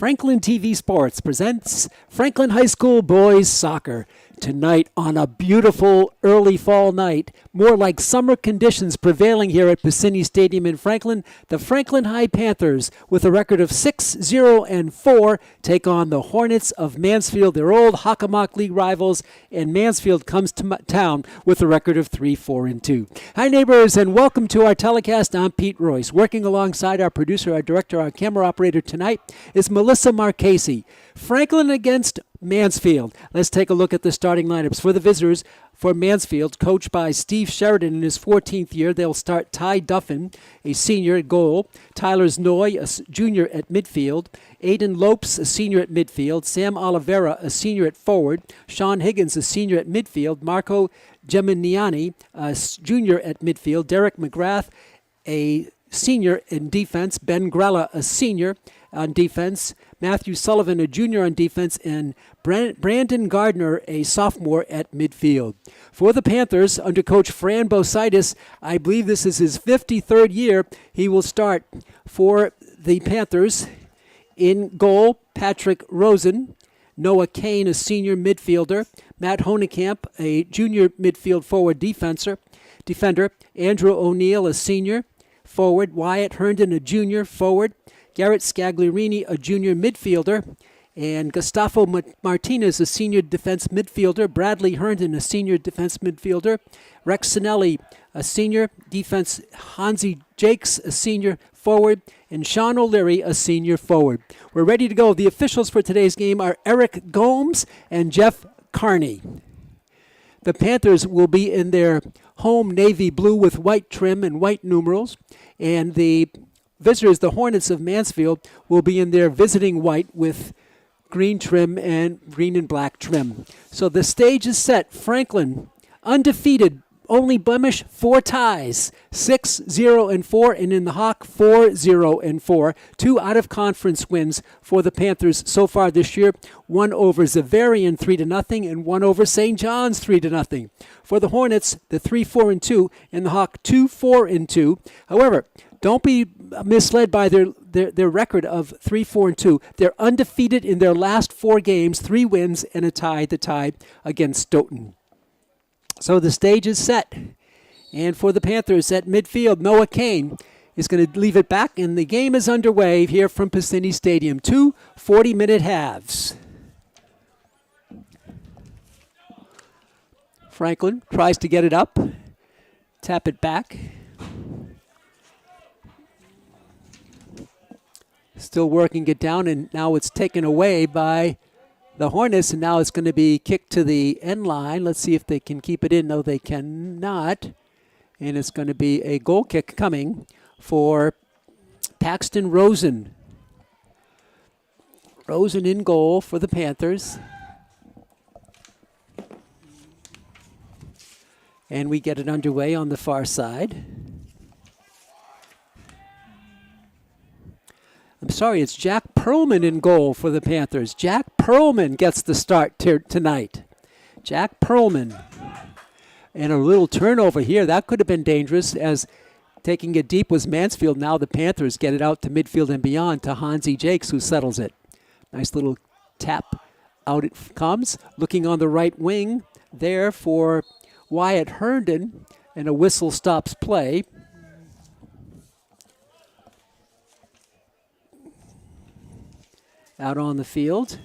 Franklin TV Sports presents Franklin High School Boys Soccer. Tonight on a beautiful early fall night, more like summer conditions prevailing here at Piscini Stadium in Franklin, the Franklin High Panthers, with a record of 6-0-4, take on the Hornets of Mansfield, their old Hockomock League rivals, and Mansfield comes to town with a record of 3-4-2. Hi neighbors, and welcome to our telecast. I'm Pete Royce. Working alongside our producer, our director, our camera operator tonight is Melissa Marchese. Franklin against Mansfield. Let's take a look at the starting lineups. For the visitors, for Mansfield, coached by Steve Sheridan in his 14th year, they'll start Ty Duffin, a senior at goal, Tyler Znoy, a junior at midfield, Aiden Lopes, a senior at midfield, Sam Oliveira, a senior at forward, Sean Higgins, a senior at midfield, Marco Geminiani, a junior at midfield, Derek McGrath, a senior in defense, Ben Grella, a senior on defense, Matthew Sullivan, a junior on defense, and Brandon Gardner, a sophomore at midfield. For the Panthers, under coach Fran Bositis, I believe this is his 53rd year, he will start for the Panthers. In goal, Patrick Rosen, Noah Kane, a senior midfielder, Matt Honekamp, a junior midfield forward defender, Andrew O'Neill, a senior forward, Wyatt Herndon, a junior forward, Garrett Scagliarini, a junior midfielder, and Gustavo Martinez, a senior defense midfielder, Bradley Herndon, a senior defense midfielder, Rex Sinelli, a senior defense, Hansi Jakes, a senior forward, and Sean O'Leary, a senior forward. We're ready to go. The officials for today's game are Eric Gomes and Jeff Carney. The Panthers will be in their home navy blue with white trim and white numerals, and the visitors, the Hornets of Mansfield, will be in their visiting white with green trim and green and black trim. So the stage is set. Franklin, undefeated, only blemish, 4 ties, 6-0-4, and in the Hawk, 4-0-4. 2 out-of-conference wins for the Panthers so far this year. 1 over Xaverian, 3-0, and 1 over St. John's, 3-0. For the Hornets, the 3-4-2, and the Hawk, 2-4-2. However, don't be misled by their record of 3-4-2. They're undefeated in their last 4 games, 3 wins and a tie, the tie against Stoughton. So the stage is set. And for the Panthers at midfield, Noah Kane is going to leave it back, and the game is underway here from Piscini Stadium. 2 40-minute halves. Franklin tries to get it up, tap it back. Still working it down, and now it's taken away by the Hornets, and now it's going to be kicked to the end line. Let's see if they can keep it in. No, they cannot. And it's going to be a goal kick coming for Paxton Rosen. Rosen in goal for the Panthers. And we get it underway on the far side. I'm sorry, it's Jack Perlman in goal for the Panthers. Jack Perlman gets the start tonight. Jack Perlman. And a little turnover here. That could have been dangerous, as taking it deep was Mansfield. Now the Panthers get it out to midfield and beyond to Hansi Jakes, who settles it. Nice little tap. Out it comes. Looking on the right wing there for Wyatt Herndon. And a whistle stops play. Out on the field,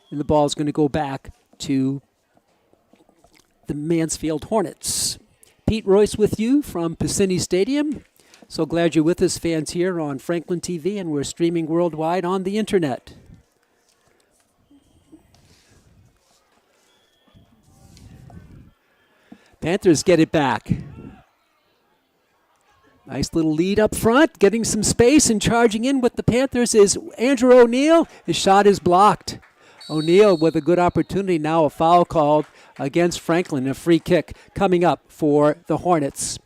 and the ball is going to go back to the Mansfield Hornets. Pete Royce with you from Piscini Stadium. So glad you're with us, fans, here on Franklin TV, and we're streaming worldwide on the internet. Panthers get it back. Nice little lead up front, getting some space, and charging in with the Panthers is Andrew O'Neill. His shot is blocked. O'Neill with a good opportunity. Now a foul called against Franklin. A free kick coming up for the Hornets.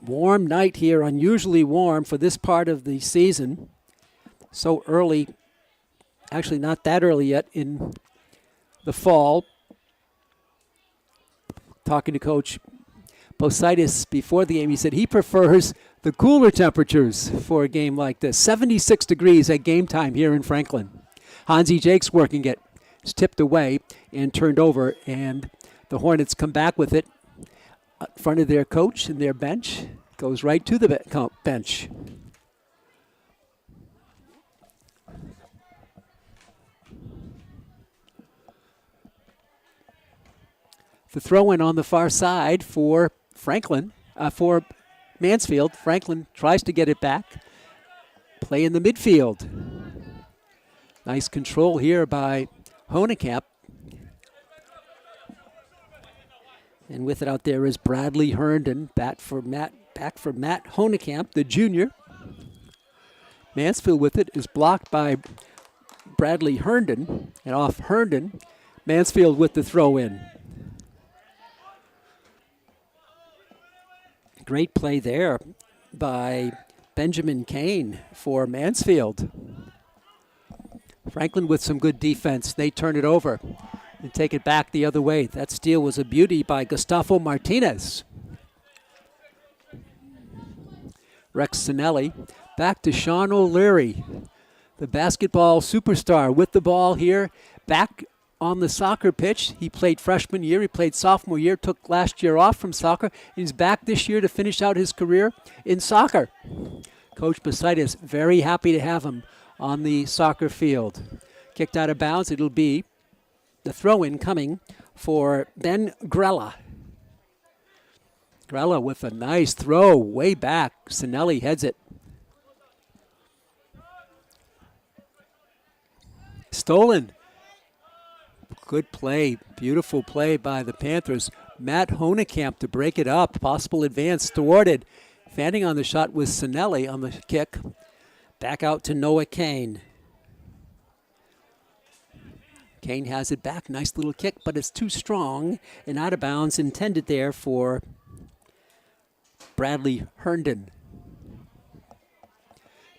Warm night here, unusually warm for this part of the season. So early, actually not that early yet in the fall. Talking to Coach Positis before the game, he said he prefers the cooler temperatures for a game like this. 76 degrees at game time here in Franklin. Hansi Jakes working it. It's tipped away and turned over, and the Hornets come back with it in front of their coach and their bench. Goes right to the bench. The throw-in on the far side for Franklin, for Mansfield. Franklin tries to get it back. Play in the midfield. Nice control here by Honekamp. And with it out there is Bradley Herndon, back for Matt Honekamp, the junior. Mansfield with it is blocked by Bradley Herndon, and off Herndon, Mansfield with the throw-in. Great play there by Benjamin Kane for Mansfield. Franklin with some good defense. They turn it over and take it back the other way. That steal was a beauty by Gustavo Martinez. Rex Sinelli back to Sean O'Leary, the basketball superstar with the ball here, back on the soccer pitch. He played freshman year, he played sophomore year, took last year off from soccer, and he's back this year to finish out his career in soccer. Coach Positis very happy to have him on the soccer field. Kicked out of bounds, it'll be the throw-in coming for Ben Grella. Grella with a nice throw way back. Sinelli heads it. Stolen. Good play, beautiful play by the Panthers. Matt Honekamp to break it up. Possible advance thwarted. Fanning on the shot was Sinelli on the kick. Back out to Noah Kane. Kane has it back. Nice little kick, but it's too strong and out of bounds. Intended there for Bradley Herndon.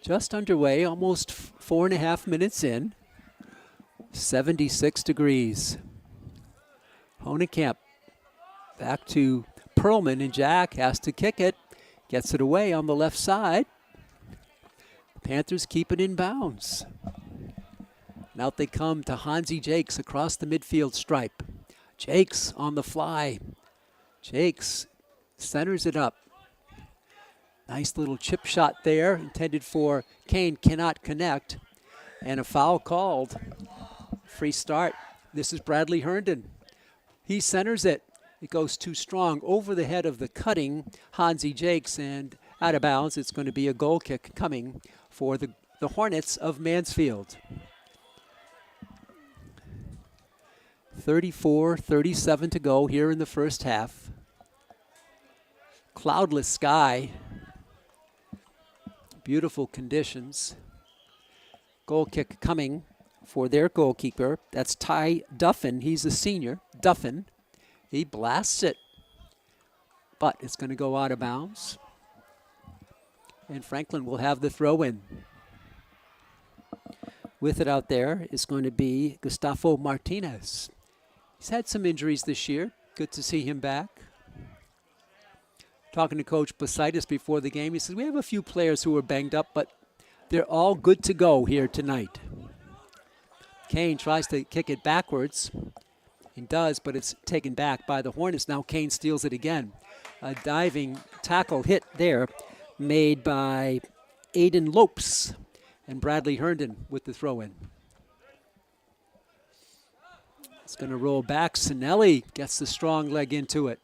Just underway, almost 4.5 minutes in. 76 degrees. Honekamp back to Perlman, and Jack has to kick it. Gets it away on the left side. Panthers keep it in bounds. Now they come to Hansi Jakes across the midfield stripe. Jakes on the fly. Jakes centers it up. Nice little chip shot there, intended for Kane, cannot connect. And a foul called. Free start. This is Bradley Herndon. He centers it. It goes too strong over the head of the cutting Hansi Jakes, and out of bounds. It's going to be a goal kick coming for the Hornets of Mansfield. 34-37 to go here in the first half. Cloudless sky. Beautiful conditions. Goal kick coming for their goalkeeper. That's Ty Duffin. He's a senior. Duffin. He blasts it. But it's going to go out of bounds. And Franklin will have the throw-in. With it out there is going to be Gustavo Martinez. He's had some injuries this year. Good to see him back. Talking to Coach Positis before the game, he says, we have a few players who are banged up, but they're all good to go here tonight. Kane tries to kick it backwards. He does, but it's taken back by the Hornets. Now Kane steals it again. A diving tackle hit there made by Aiden Lopes, and Bradley Herndon with the throw-in. It's going to roll back. Sinelli gets the strong leg into it.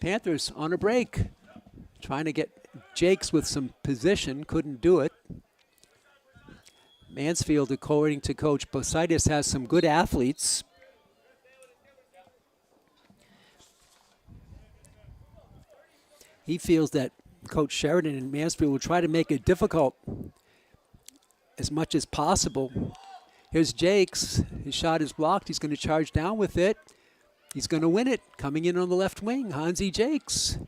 Panthers on a break. Trying to get Jakes with some position. Couldn't do it. Mansfield, according to Coach Positis, has some good athletes. He feels that Coach Sheridan and Mansfield will try to make it difficult as much as possible. Here's Jakes. His shot is blocked. He's going to charge down with it. He's going to win it. Coming in on the left wing, Hansi Jakes.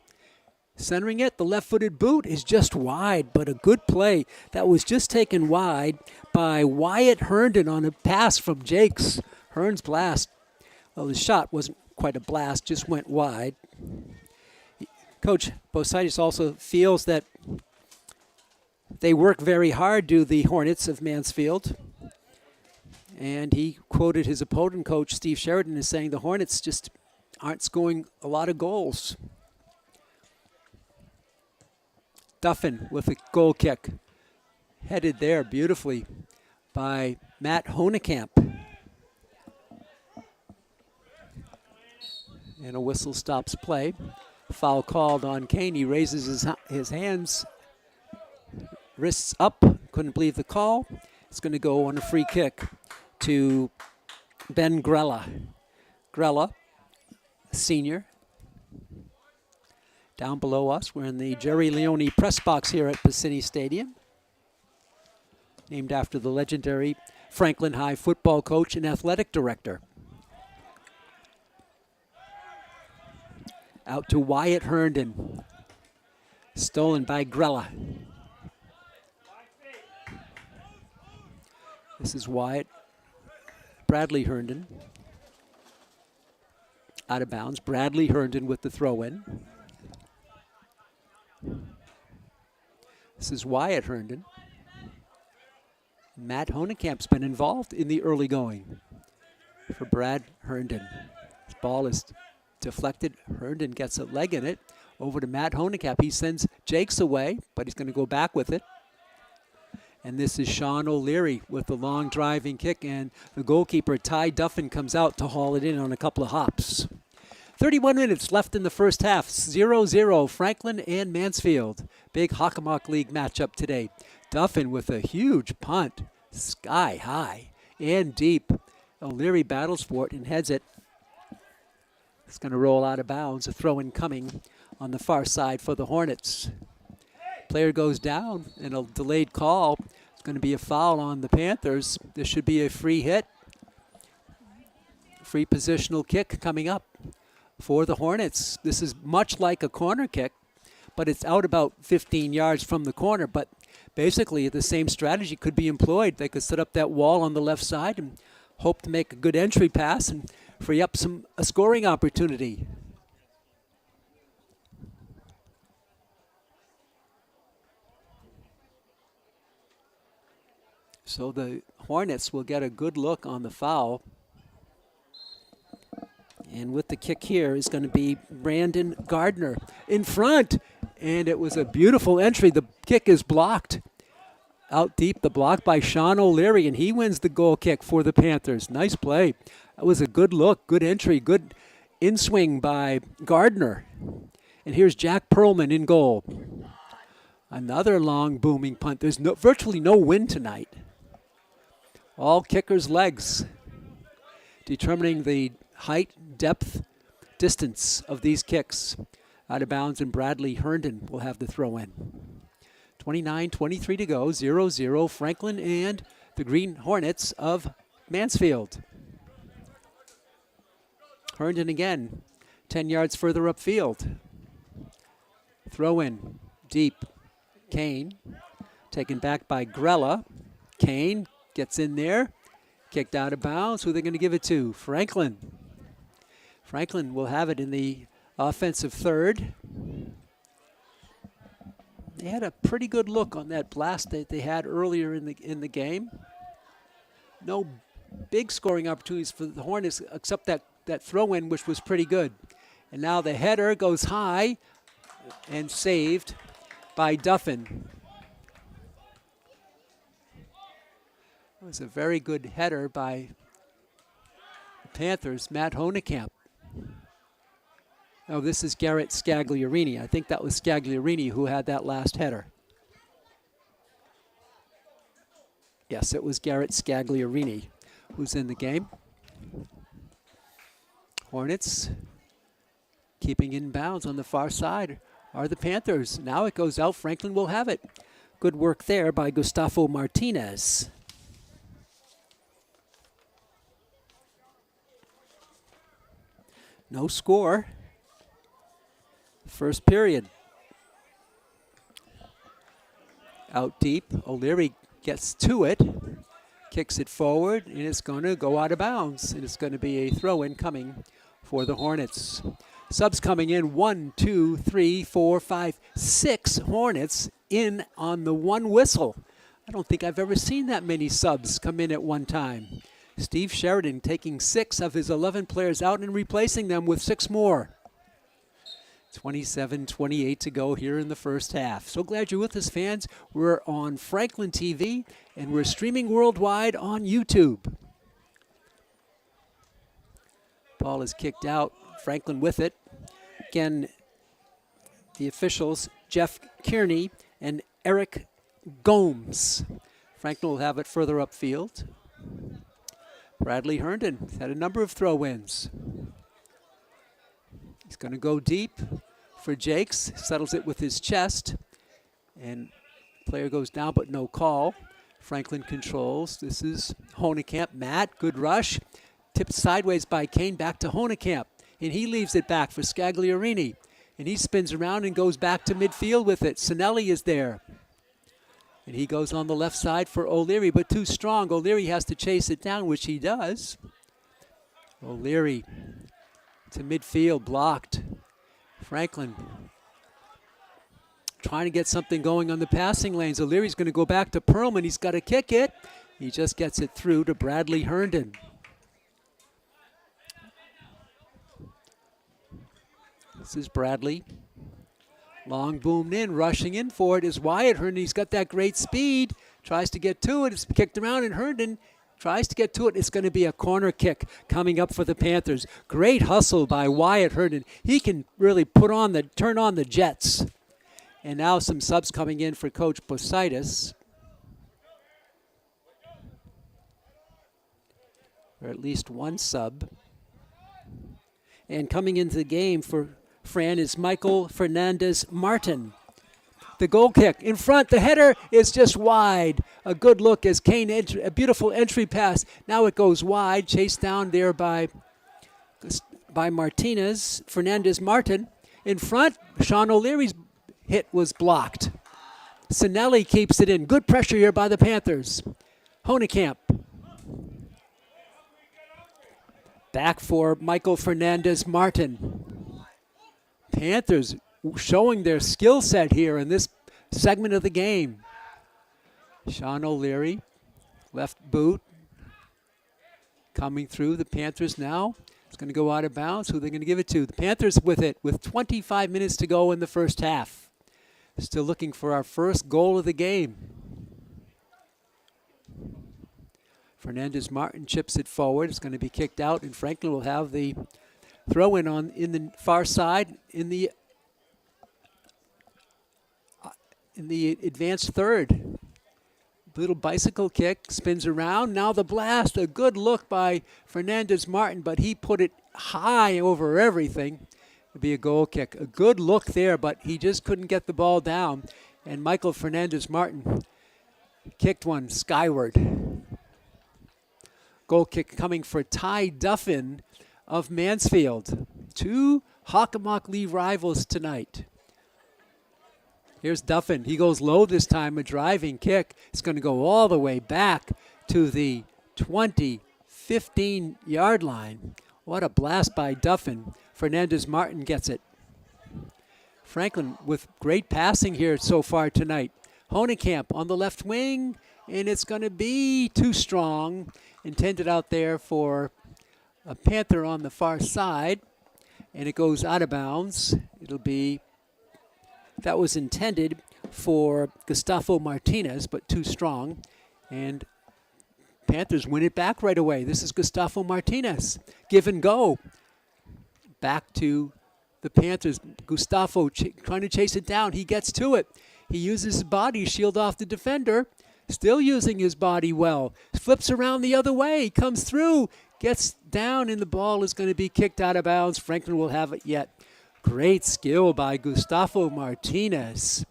Centering it, the left-footed boot is just wide, but a good play that was just taken wide by Wyatt Herndon on a pass from Jakes. Hearn's blast. Well, his shot wasn't quite a blast, just went wide. Coach Bositis also feels that they work very hard, do the Hornets of Mansfield. And he quoted his opponent coach, Steve Sheridan, as saying the Hornets just aren't scoring a lot of goals. Duffin with a goal kick. Headed there beautifully by Matt Honekamp. And a whistle stops play. Foul called on Kane. He raises his hands, wrists up. Couldn't believe the call. It's going to go on a free kick to Ben Grella. Grella, senior. Down below us, we're in the Jerry Leone press box here at Piscini Stadium, named after the legendary Franklin High football coach and athletic director. Out to Wyatt Herndon. Stolen by Grella. This is Wyatt. Bradley Herndon. Out of bounds. Bradley Herndon with the throw-in. This is Wyatt Herndon. Matt Honekamp's been involved in the early going for Brad Herndon. This ball is deflected. Herndon gets a leg in it. Over to Matt Honekamp. He sends Jakes away, but he's going to go back with it. And this is Sean O'Leary with the long driving kick, and the goalkeeper, Ty Duffin, comes out to haul it in on a couple of hops. 31 minutes left in the first half. 0-0, Franklin and Mansfield. Big Hockomock League matchup today. Duffin with a huge punt, sky high and deep. O'Leary battles for it and heads it. It's going to roll out of bounds. A throw-in coming on the far side for the Hornets. Player goes down, and a delayed call. It's going to be a foul on the Panthers. This should be a free hit. Free positional kick coming up for the Hornets. This is much like a corner kick, but it's out about 15 yards from the corner. But basically, the same strategy could be employed. They could set up that wall on the left side and hope to make a good entry pass and free up a scoring opportunity. So the Hornets will get a good look on the foul. And with the kick here is going to be Brandon Gardner in front. And it was a beautiful entry. The kick is blocked. Out deep, the block by Sean O'Leary, and he wins the goal kick for the Panthers. Nice play. That was a good look, good entry, good in-swing by Gardner. And here's Jack Perlman in goal. Another long booming punt. There's virtually no wind tonight. All kickers' legs, determining the height, depth, distance of these kicks. Out of bounds, and Bradley Herndon will have the throw-in. 29-23 to go, 0-0, Franklin and the Green Hornets of Mansfield. Herndon again, 10 yards further upfield. Throw-in, deep. Kane, taken back by Grella. Kane gets in there, kicked out of bounds. Who are they going to give it to? Franklin. Franklin will have it in the offensive third. They had a pretty good look on that blast that they had earlier in the game. No big scoring opportunities for the Hornets except that throw-in, which was pretty good. And now the header goes high and saved by Duffin. It was a very good header by the Panthers, Matt Honekamp. Oh, this is Garrett Scagliarini. I think that was Scagliarini who had that last header. Yes, it was Garrett Scagliarini who's in the game. Hornets keeping in bounds on the far side are the Panthers. Now it goes out. Franklin will have it. Good work there by Gustavo Martinez. No score. First period. Out deep. O'Leary gets to it. Kicks it forward, and it's going to go out of bounds. And it's going to be a throw-in coming for the Hornets. Subs coming in, 1, 2, 3, 4, 5, 6 Hornets in on the one whistle. I don't think I've ever seen that many subs come in at one time. Steve Sheridan taking 6 of his 11 players out and replacing them with 6 more. 27-28 to go here in the first half. So glad you're with us, fans. We're on Franklin TV, and we're streaming worldwide on YouTube. Ball is kicked out. Franklin with it. Again, the officials, Jeff Kearney and Eric Gomes. Franklin will have it further upfield. Bradley Herndon had a number of throw-ins. He's going to go deep for Jakes. Settles it with his chest. And player goes down, but no call. Franklin controls. This is Honekamp. Matt, good rush. Tipped sideways by Kane, back to Honekamp. And he leaves it back for Scagliarini. And he spins around and goes back to midfield with it. Sinelli is there. And he goes on the left side for O'Leary, but too strong. O'Leary has to chase it down, which he does. O'Leary to midfield, blocked. Franklin trying to get something going on the passing lanes. O'Leary's going to go back to Perlman. He's got to kick it. He just gets it through to Bradley Herndon. This is Bradley. Long boomed in, rushing in for it is Wyatt Herndon. He's got that great speed. Tries to get to it. It's kicked around, and Herndon tries to get to it. It's going to be a corner kick coming up for the Panthers. Great hustle by Wyatt Herndon. He can really turn on the jets. And now some subs coming in for Coach Posaitis. Or at least one sub. And coming into the game for Fran is Michael Fernandez-Martin. The goal kick in front. The header is just wide. A good look as Kane, a beautiful entry pass. Now it goes wide. Chased down there by Martinez. Fernandez-Martin. In front, Sean O'Leary's hit was blocked. Sinelli keeps it in. Good pressure here by the Panthers. Honekamp. Back for Michael Fernandez-Martin. Panthers showing their skill set here in this segment of the game. Sean O'Leary, left boot, coming through. The Panthers now. It's going to go out of bounds. Who are they going to give it to? The Panthers with it, with 25 minutes to go in the first half. Still looking for our first goal of the game. Fernandez-Martin chips it forward. It's going to be kicked out, and Franklin will have the throw in the far side in the advanced third. Little bicycle kick, spins around. Now the blast, a good look by Fernandez-Martin, but he put it high over everything. It'd be a goal kick. A good look there, but he just couldn't get the ball down. And Michael Fernandez-Martin kicked one skyward. Goal kick coming for Ty Duffin of Mansfield. 2 Hockomock League rivals tonight. Here's Duffin. He goes low this time, a driving kick. It's going to go all the way back to the 15-yard line. What a blast by Duffin. Fernandez-Martin gets it. Franklin with great passing here so far tonight. Honekamp on the left wing, and it's going to be too strong. Intended out there for a Panther on the far side, and it goes out of bounds. That was intended for Gustavo Martinez, but too strong. And Panthers win it back right away. This is Gustavo Martinez. Give and go. Back to the Panthers. Gustavo trying to chase it down. He gets to it. He uses his body to shield off the defender. Still using his body well. Flips around the other way. Comes through. Gets down, and the ball is going to be kicked out of bounds. Franklin will have it yet. Great skill by Gustavo Martinez.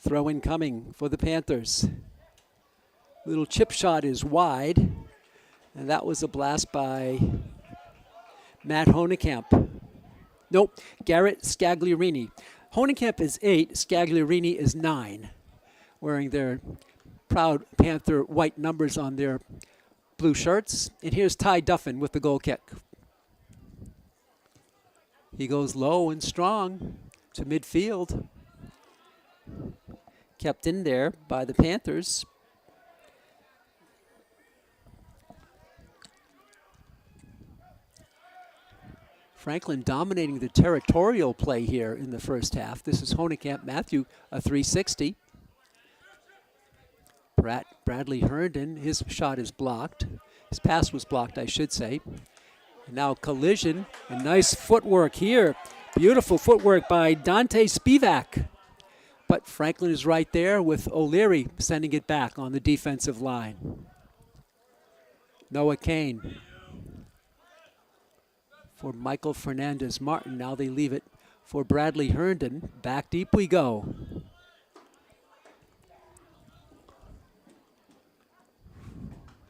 Throw in coming for the Panthers. Little chip shot is wide. And that was a blast by Matt Honekamp. Nope, Garrett Scagliarini. Honekamp is 8, Scagliarini is 9. Wearing their proud Panther white numbers on their blue shirts. And here's Ty Duffin with the goal kick. He goes low and strong to midfield. Kept in there by the Panthers. Franklin dominating the territorial play here in the first half. This is Honekamp Matthew, a 360. Bradley Herndon, his shot is blocked. His pass was blocked, I should say. And now collision, and nice footwork here. Beautiful footwork by Dante Spivak. But Franklin is right there with O'Leary sending it back on the defensive line. Noah Kane for Michael Fernandez-Martin. Now they leave it for Bradley Herndon. Back deep we go.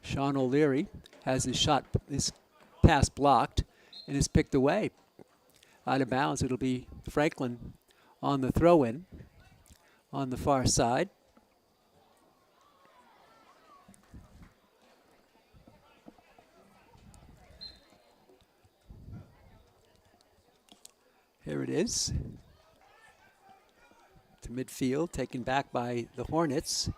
Sean O'Leary has his pass blocked and is picked away. Out of bounds, it'll be Franklin on the throw-in on the far side. Here it is. To midfield, taken back by the Hornets.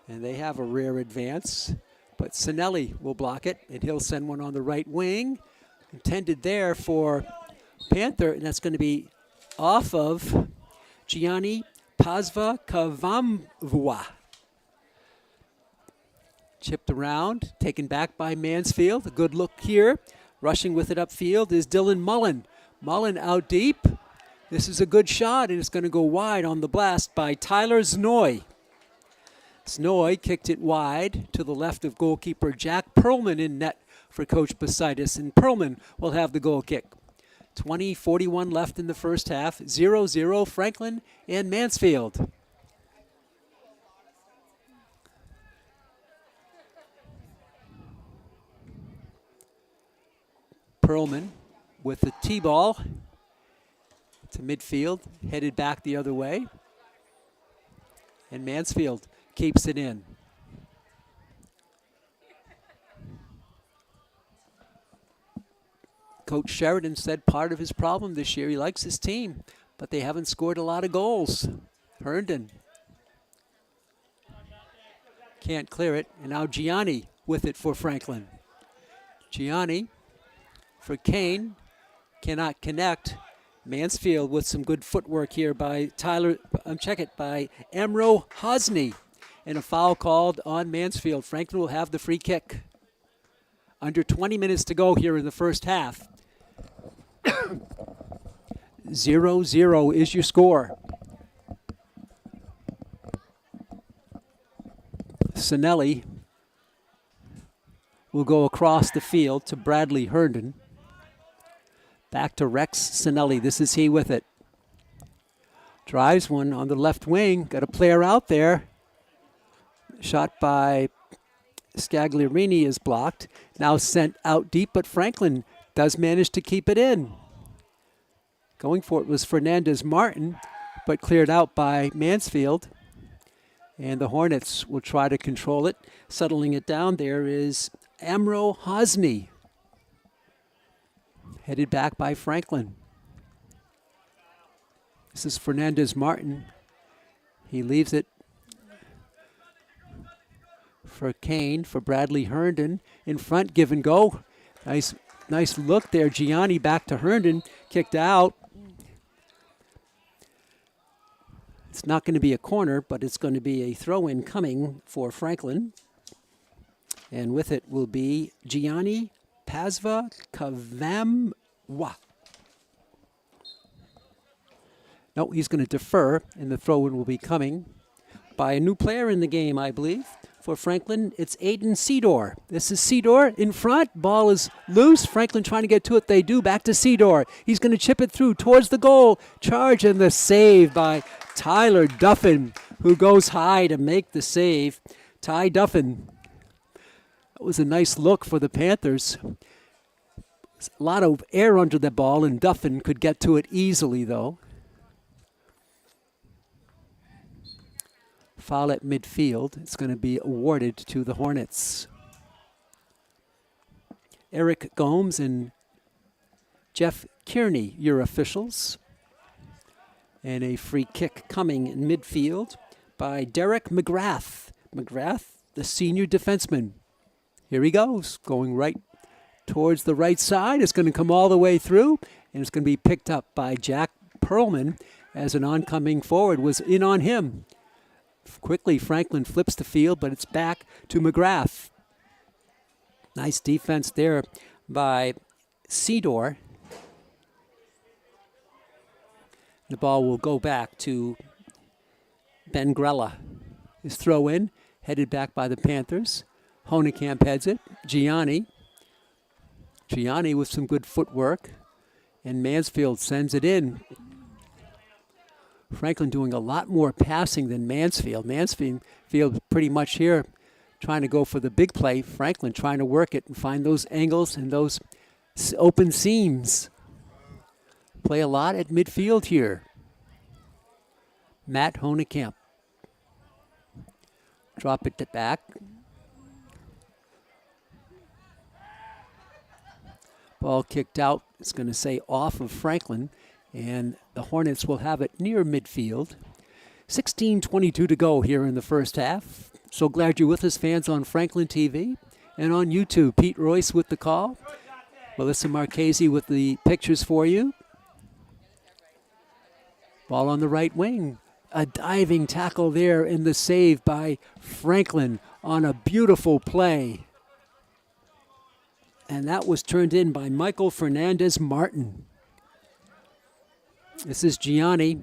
And they have a rear advance. But Sinelli will block it, and he'll send one on the right wing. Intended there for Panther, and that's going to be off of Gianni Pasva Kavamvua. Chipped around, taken back by Mansfield. A good look here. Rushing with it upfield is Dylan Mullen. Mullen out deep. This is a good shot, and it's going to go wide on the blast by Tyler Znoy. Znoy kicked it wide to the left of goalkeeper Jack Perlman in net for Coach Basitis, and Perlman will have the goal kick. 20:41 left in the first half, 0-0 Franklin and Mansfield. Perlman with the T-ball to midfield, headed back the other way. And Mansfield keeps it in. Coach Sheridan said part of his problem this year, he likes his team, but they haven't scored a lot of goals. Herndon can't clear it, and now Gianni with it for Franklin. Gianni for Kane, cannot connect. Mansfield with some good footwork here by by Amro Hosny. And a foul called on Mansfield. Franklin will have the free kick. Under 20 minutes to go here in the first half. 0-0 is your score. Sinelli will go across the field to Bradley Herndon. Back to Rex Sinelli. This is he with it. Drives one on the left wing. Got a player out there. Shot by Scagliarini is blocked. Now sent out deep, but Franklin does manage to keep it in. Going for it was Fernandez-Martin, but cleared out by Mansfield. And the Hornets will try to control it. Settling it down there is Amro Hosny. Headed back by Franklin. This is Fernandez-Martin. He leaves it for Kane, for Bradley Herndon. In front, give and go. Nice look there. Gianni back to Herndon. Kicked out. It's not going to be a corner, but it's going to be a throw-in coming for Franklin. And with it will be Gianni Pasva Kavamwa. No, he's going to defer, and the throw-in will be coming by a new player in the game, I believe. For Franklin, it's Aiden Seedor. This is Seedor in front. Ball is loose. Franklin trying to get to it. They do. Back to Seedor. He's going to chip it through towards the goal. Charge and the save by Tyler Duffin, who goes high to make the save. Ty Duffin. That was a nice look for the Panthers. A lot of air under the ball, and Duffin could get to it easily, though. Foul at midfield. It's going to be awarded to the Hornets. Eric Gomes and Jeff Kearney, your officials. And a free kick coming in midfield by Derek McGrath. McGrath, the senior defenseman. Here he goes, going right towards the right side. It's going to come all the way through, and it's going to be picked up by Jack Perlman as an oncoming forward was in on him. Quickly, Franklin flips the field, but it's back to McGrath. Nice defense there by Cedar. The ball will go back to Ben Grella. His throw in, headed back by the Panthers. Honekamp heads it. Gianni with some good footwork. And Mansfield sends it in. Franklin doing a lot more passing than Mansfield. Mansfield pretty much here trying to go for the big play. Franklin trying to work it and find those angles and those open seams. Play a lot at midfield here. Matt Honekamp. Drop it back. Ball kicked out. It's going to say off of Franklin. And the Hornets will have it near midfield. 16:22 to go here in the first half. So glad you're with us, fans on Franklin TV and on YouTube. Pete Royce with the call. Melissa Marchese with the pictures for you. Ball on the right wing. A diving tackle there in the save by Franklin on a beautiful play. And that was turned in by Michael Fernandez Martin. This is Gianni.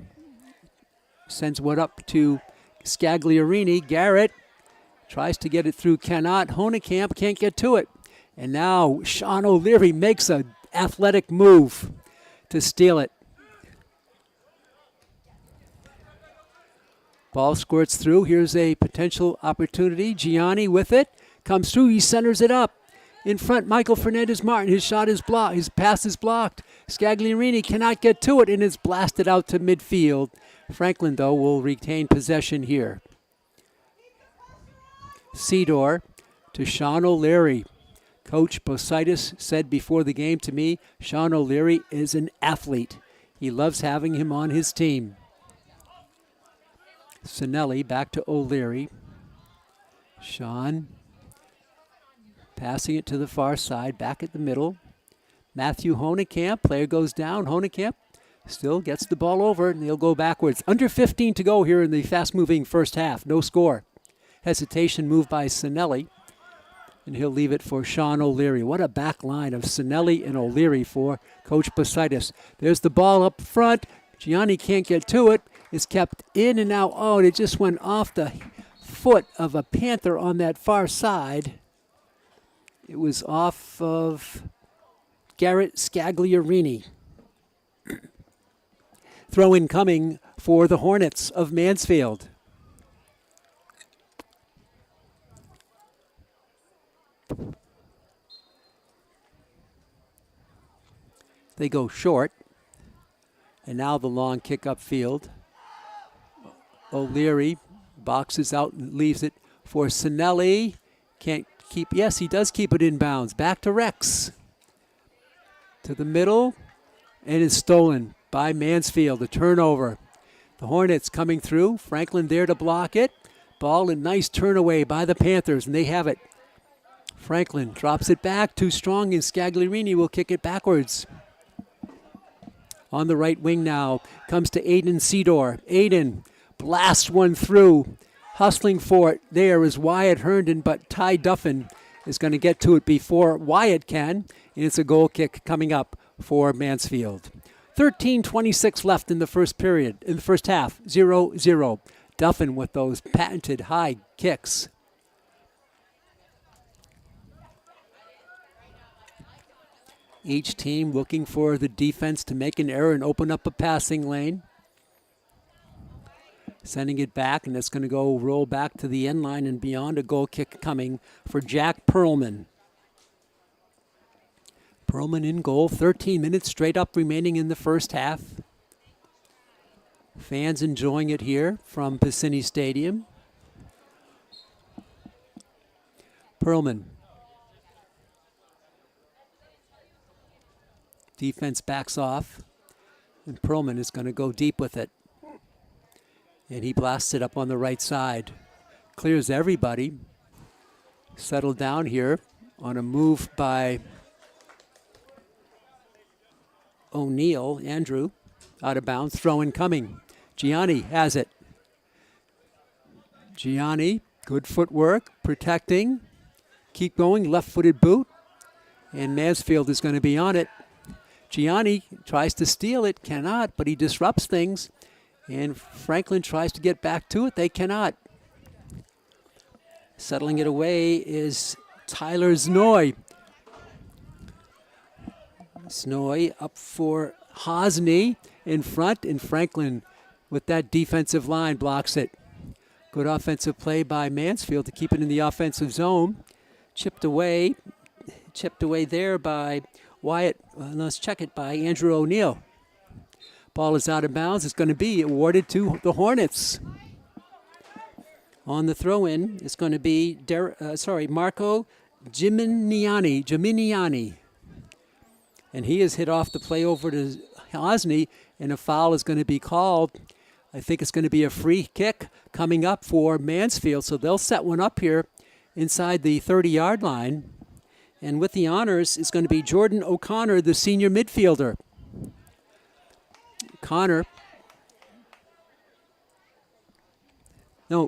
Sends one up to Scagliarini. Garrett tries to get it through, cannot. Honekamp can't get to it. And now Sean O'Leary makes an athletic move to steal it. Ball squirts through. Here's a potential opportunity. Gianni with it. Comes through. He centers it up. In front, Michael Fernandez Martin. His shot is blocked. His pass is blocked. Scagliarini cannot get to it and is blasted out to midfield. Franklin, though, will retain possession here. Cedar to Sean O'Leary. Coach Bositis said before the game to me, Sean O'Leary is an athlete. He loves having him on his team. Sinelli back to O'Leary. Sean passing it to the far side, back at the middle. Matthew Honekamp, player goes down. Honekamp still gets the ball over, and they'll go backwards. Under 15 to go here in the fast-moving first half. No score. Hesitation move by Sinelli, and he'll leave it for Sean O'Leary. What a back line of Sinelli and O'Leary for Coach Bositis. There's the ball up front. Gianni can't get to it. It's kept in and out. Oh, it just went off the foot of a Panther on that far side. It was off of Garrett Scagliarini. Throw-in coming for the Hornets of Mansfield. They go short. And now the long kick upfield. O'Leary boxes out and leaves it for Sinelli. Can't keep, yes, he does keep it in bounds. Back to Rex. To the middle. And is stolen by Mansfield. A turnover. The Hornets coming through. Franklin there to block it. Ball and nice turn away by the Panthers, and they have it. Franklin drops it back. Too strong, and Scagliarini will kick it backwards. On the right wing now, comes to Aiden Cedar. Aiden blasts one through. Hustling for it there is Wyatt Herndon, but Ty Duffin is going to get to it before Wyatt can. And it's a goal kick coming up for Mansfield. 13:26 left in the first period, in the first half, 0-0. Duffin with those patented high kicks. Each team looking for the defense to make an error and open up a passing lane. Sending it back, and it's going to go roll back to the end line and beyond. A goal kick coming for Jack Perlman. Perlman in goal. 13 minutes straight up remaining in the first half. Fans enjoying it here from Piscini Stadium. Perlman Defense backs off, and Perlman is going to go deep with it. And he blasts it up on the right side. Clears everybody. Settled down here on a move by O'Neill, Andrew, out of bounds, throw in coming. Gianni has it. Gianni, good footwork, protecting. Keep going, left-footed boot. And Mansfield is going to be on it. Gianni tries to steal it, cannot, but he disrupts things. And Franklin tries to get back to it, they cannot. Settling it away is Tyler Znoy. Znoy up for Hosny in front, and Franklin with that defensive line blocks it. Good offensive play by Mansfield to keep it in the offensive zone. Chipped away there by Wyatt. Let's check it by Andrew O'Neill. Ball is out of bounds. It's going to be awarded to the Hornets. On the throw-in, it's going to be Marco Giminiani. And he has hit off the play over to Hosny, and a foul is going to be called. I think it's going to be a free kick coming up for Mansfield. So they'll set one up here inside the 30-yard line. And with the honors is going to be Jordan O'Connor, the senior midfielder.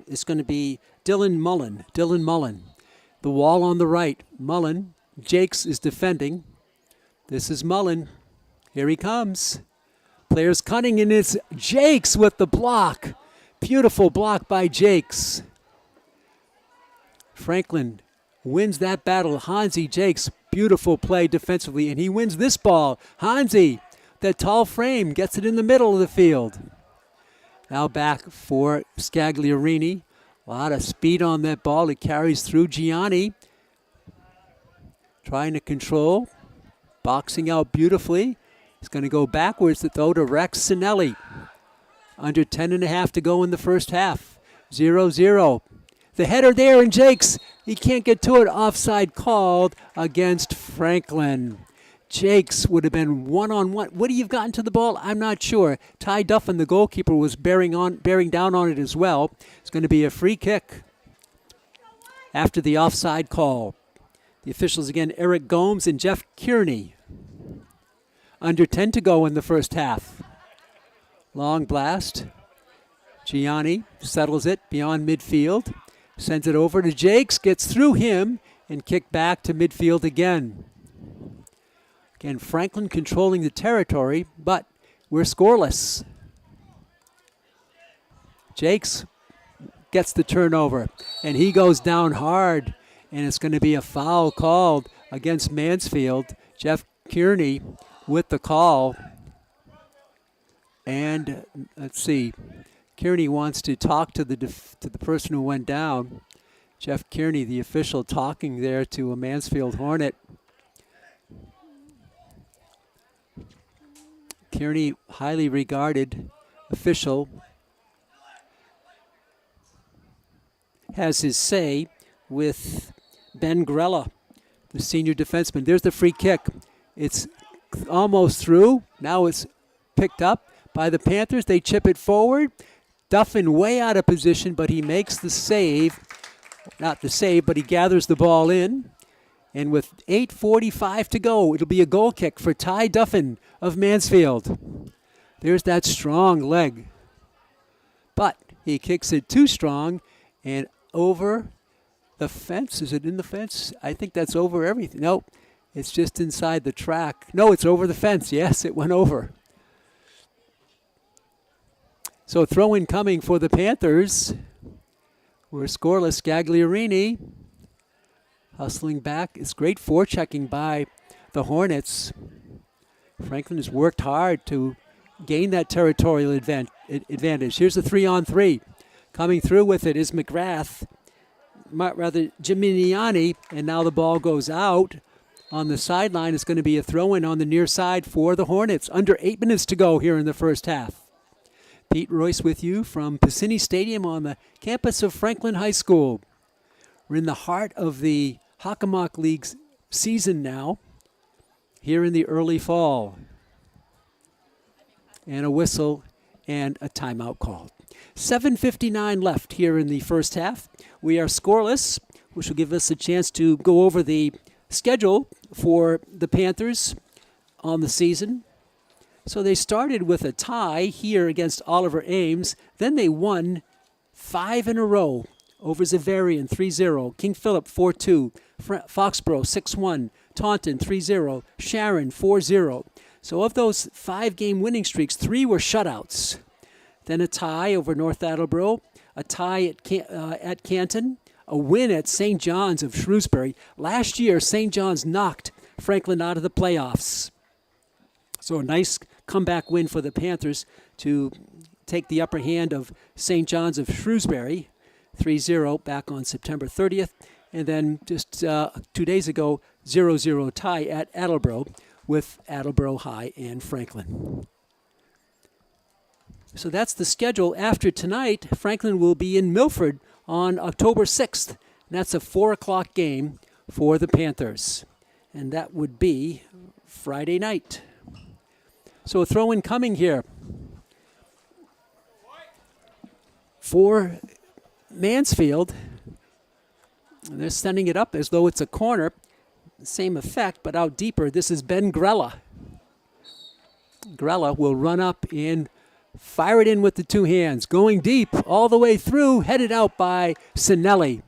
It's going to be Dylan Mullen. The wall on the right. Mullen. Jakes is defending. This is Mullen. Here he comes. Players cutting, and it's Jakes with the block. Beautiful block by Jakes. Franklin wins that battle. Hansi Jakes, beautiful play defensively, and he wins this ball. Hansi, that tall frame, gets it in the middle of the field. Now back for Scagliarini. A lot of speed on that ball. It carries through Gianni. Trying to control. Boxing out beautifully. He's going to go backwards to throw to Rex Sinelli. Under 10.5 to go in the first half. 0-0. The header there, and Jakes, he can't get to it. Offside called against Franklin. Jakes would have been one-on-one. Would he have gotten to the ball? I'm not sure. Ty Duffin, the goalkeeper, was bearing down on it as well. It's going to be a free kick after the offside call. The officials again, Eric Gomes and Jeff Kearney. Under 10 to go in the first half. Long blast. Gianni settles it beyond midfield. Sends it over to Jakes, gets through him, and kicked back to midfield again. Again, Franklin controlling the territory, but we're scoreless. Jakes gets the turnover, and he goes down hard, and it's going to be a foul called against Mansfield. Jeff Kearney with the call. And let's see, Kearney wants to talk to the person who went down. Jeff Kearney, the official, talking there to a Mansfield Hornet. Kearney, highly regarded official, has his say with Ben Grella, the senior defenseman. There's the free kick. It's almost through. Now it's picked up by the Panthers. They chip it forward. Duffin way out of position, but he makes the save. Not the save, but he gathers the ball in. And with 8:45 to go, it'll be a goal kick for Ty Duffin of Mansfield. There's that strong leg. But he kicks it too strong and over the fence. Is it in the fence? I think that's over everything. Nope, it's just inside the track. No, it's over the fence. Yes, it went over. So throw-in coming for the Panthers. We're scoreless. Scagliarini hustling back. It's great forechecking by the Hornets. Franklin has worked hard to gain that territorial advantage. Here's a 3-on-3. Coming through with it is Giminiani, and now the ball goes out. On the sideline, it's going to be a throw-in on the near side for the Hornets. Under 8 minutes to go here in the first half. Pete Royce with you from Piscini Stadium on the campus of Franklin High School. We're in the heart of the Hockomock League's season now. here in the early fall. And a whistle and a timeout called. 7:59 left here in the first half. We are scoreless, which will give us a chance to go over the schedule for the Panthers on the season. So they started with a tie here against Oliver Ames. Then they won 5 in a row over Xaverian 3-0, King Philip 4-2, Foxborough 6-1, Taunton 3-0, Sharon 4-0. So of those 5-game winning streaks, 3 were shutouts. Then a tie over North Attleboro, a tie at Canton, a win at St. John's of Shrewsbury. Last year, St. John's knocked Franklin out of the playoffs. So a nice comeback win for the Panthers to take the upper hand of St. John's of Shrewsbury, 3-0 back on September 30th. And then just 2 days ago, 0-0 tie at Attleboro with Attleboro High and Franklin. So that's the schedule. After tonight, Franklin will be in Milford on October 6th. And that's a 4 o'clock game for the Panthers. And that would be Friday night. So a throw-in coming here for Mansfield. And they're sending it up as though it's a corner. Same effect, but out deeper. This is Ben Grella. Grella will run up and fire it in with the 2 hands. Going deep all the way through, headed out by Sinelli.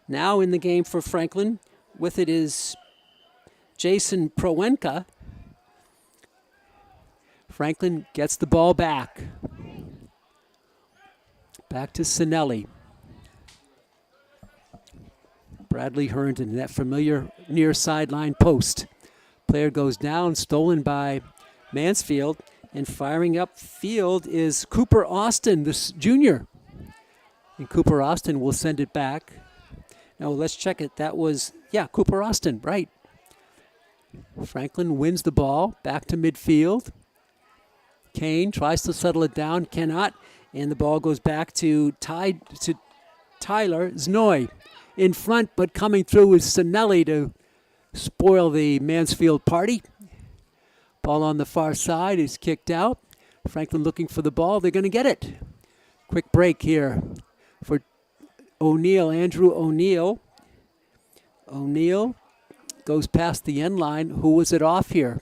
Now in the game for Franklin, with it is Jason Prowenka. Franklin gets the ball back. Back to Sinelli. Bradley Herndon, that familiar near sideline post. Player goes down, stolen by Mansfield, and firing up field is Cooper Austin, this junior. And Cooper Austin will send it back. Now let's check it. That was, Cooper Austin, right. Franklin wins the ball, back to midfield. Kane tries to settle it down, cannot, and the ball goes back to Tyler Znoy. In front, but coming through is Sinelli to spoil the Mansfield party. Ball on the far side is kicked out. Franklin looking for the ball. They're going to get it. Quick break here for O'Neill, Andrew O'Neill. O'Neill goes past the end line. Who was it off here?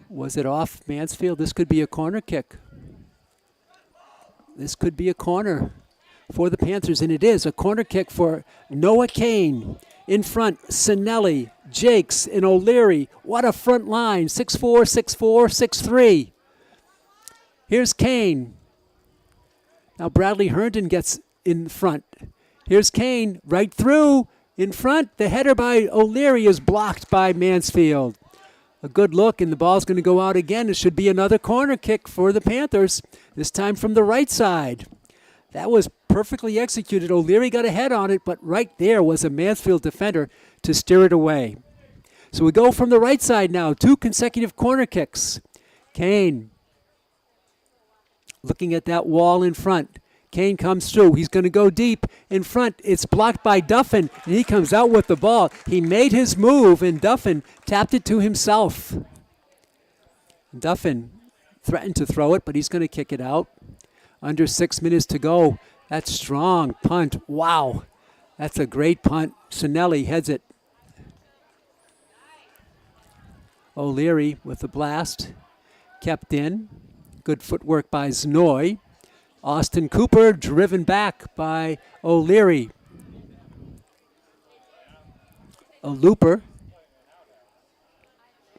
Was it off Mansfield? This could be a corner kick. This could be a corner for the Panthers, and it is a corner kick for Noah Kane. In front, Sinelli, Jakes, and O'Leary. What a front line, 6'4", 6'4", 6'3". Here's Kane. Now Bradley Herndon gets in front. Here's Kane, right through, in front. The header by O'Leary is blocked by Mansfield. A good look, and the ball's going to go out again. It should be another corner kick for the Panthers, this time from the right side. That was perfectly executed. O'Leary got a head on it, but right there was a Mansfield defender to steer it away. So we go from the right side now. 2 consecutive corner kicks. Kane looking at that wall in front. Kane comes through. He's going to go deep in front. It's blocked by Duffin, and he comes out with the ball. He made his move, and Duffin tapped it to himself. Duffin threatened to throw it, but he's going to kick it out. Under 6 minutes to go. That's strong punt. Wow. That's a great punt. Sinelli heads it. O'Leary with the blast. Kept in. Good footwork by Znoy. Austin Cooper driven back by O'Leary. A looper.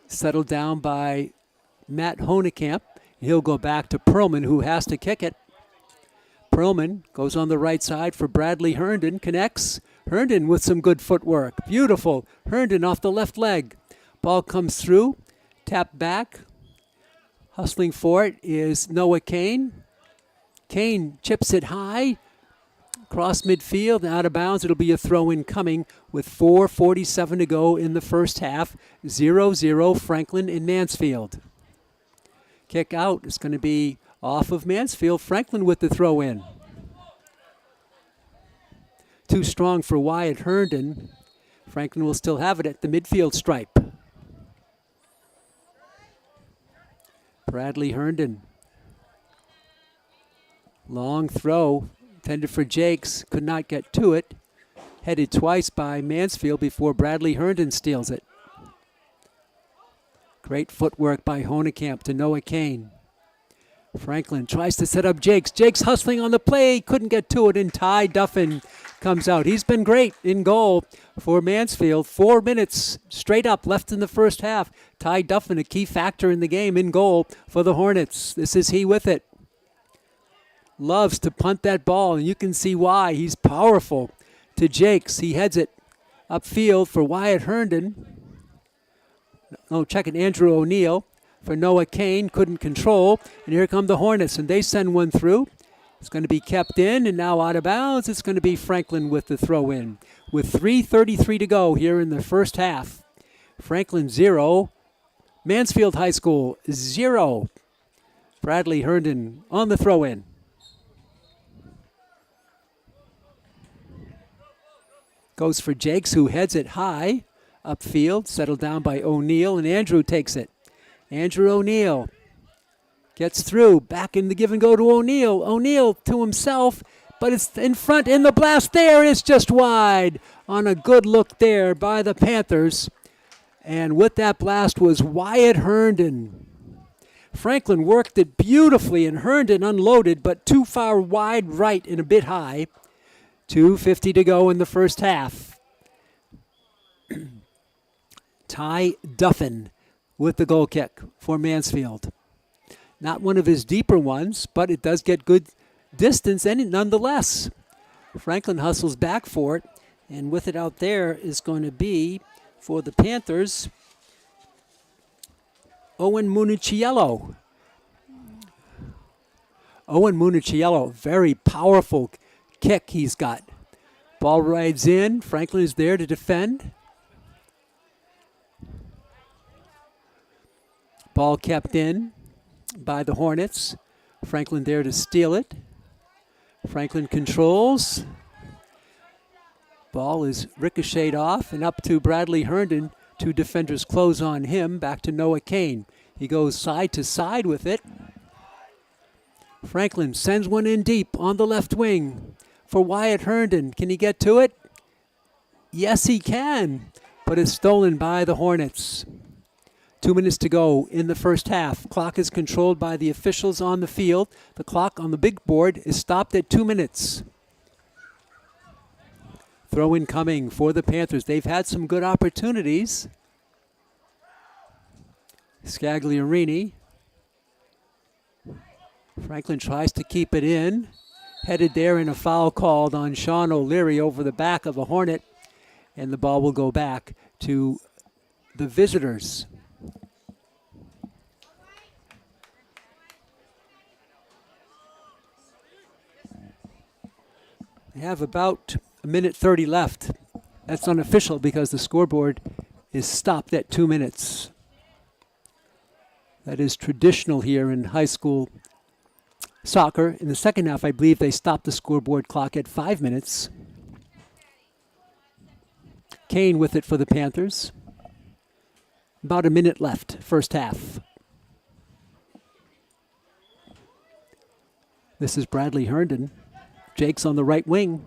Settled down by Matt Honekamp. He'll go back to Perlman, who has to kick it. Perlman goes on the right side for Bradley Herndon. Connects. Herndon with some good footwork. Beautiful. Herndon off the left leg. Ball comes through. Tap back. Hustling for it is Noah Kane. Kane chips it high. Cross midfield and out of bounds. It'll be a throw-in coming with 4:47 to go in the first half. 0-0 Franklin and Mansfield. Kick out is going to be off of Mansfield. Franklin with the throw in. Too strong for Wyatt Herndon. Franklin will still have it at the midfield stripe. Bradley Herndon. Long throw, intended for Jakes, could not get to it. Headed twice by Mansfield before Bradley Herndon steals it. Great footwork by Honekamp to Noah Kane. Franklin tries to set up Jakes. Jakes hustling on the play, couldn't get to it, and Ty Duffin comes out. He's been great in goal for Mansfield. 4 minutes straight up left in the first half. Ty Duffin, a key factor in the game, in goal for the Hornets. This is he with it. Loves to punt that ball, and you can see why. He's powerful. To Jakes, he heads it upfield for Wyatt Herndon. Oh, check it, Andrew O'Neill for Noah Kane, couldn't control. And here come the Hornets, and they send one through. It's going to be kept in, and now out of bounds. It's going to be Franklin with the throw in. With 3:33 to go here in the first half. Franklin 0, Mansfield High School 0. Bradley Herndon on the throw in. Goes for Jakes, who heads it high upfield, settled down by O'Neill, and Andrew takes it. Andrew O'Neill gets through, back in the give and go to O'Neill. O'Neill to himself, but it's in front, in the blast there, it's just wide on a good look there by the Panthers. And with that blast was Wyatt Herndon. Franklin worked it beautifully, and Herndon unloaded, but too far wide right and a bit high. 2:50 to go in the first half. Ty Duffin with the goal kick for Mansfield. Not one of his deeper ones, but it does get good distance and nonetheless. Franklin hustles back for it, and with it out there is going to be, for the Panthers, Owen Municiello. Owen Municiello, very powerful kick he's got. Ball rides in. Franklin is there to defend. Ball kept in by the Hornets. Franklin there to steal it. Franklin controls. Ball is ricocheted off and up to Bradley Herndon. Two defenders close on him. Back to Noah Kane. He goes side to side with it. Franklin sends one in deep on the left wing for Wyatt Herndon. Can he get to it? Yes, he can, but it's stolen by the Hornets. 2 minutes to go in the first half. Clock is controlled by the officials on the field. The clock on the big board is stopped at 2 minutes. Throw in coming for the Panthers. They've had some good opportunities. Scagliarini. Franklin tries to keep it in. Headed there, and a foul called on Sean O'Leary over the back of a Hornet. And the ball will go back to the visitors. They have about a minute 30 left. That's unofficial because the scoreboard is stopped at 2 minutes. That is traditional here in high school soccer. In the second half, I believe they stopped the scoreboard clock at 5 minutes. Kane with it for the Panthers. About a minute left, first half. This is Bradley Herndon. Jake's on the right wing.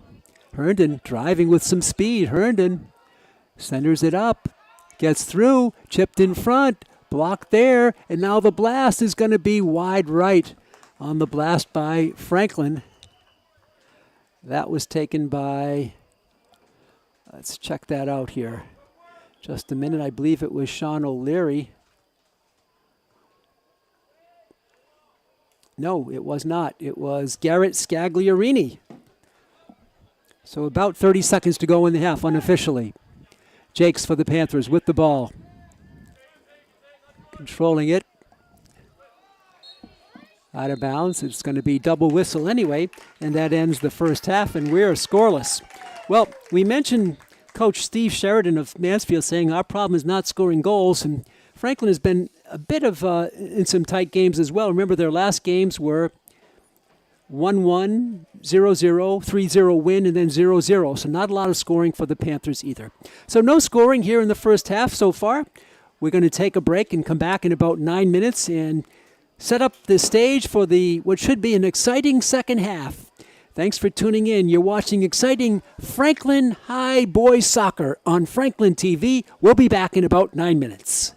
Herndon driving with some speed. Herndon centers it up. Gets through. Chipped in front. Blocked there. And now the blast is going to be wide right on the blast by Franklin. That was taken by, let's check that out here. Just a minute. I believe it was Sean O'Leary. No, it was not. It was Garrett Scagliarini. So about 30 seconds to go in the half unofficially. Jakes for the Panthers with the ball. Controlling it. Out of bounds. It's going to be double whistle anyway, and that ends the first half, and we're scoreless. Well, we mentioned Coach Steve Sheridan of Mansfield saying our problem is not scoring goals, and Franklin has been a bit of in some tight games as well. Remember, their last games were 1-1, 0-0, 3-0 win, and then 0-0. So not a lot of scoring for the Panthers either. So no scoring here in the first half so far. We're going to take a break and come back in about 9 minutes and set up the stage for what should be an exciting second half. Thanks for tuning in. You're watching exciting Franklin High Boys Soccer on Franklin TV. We'll be back in about 9 minutes.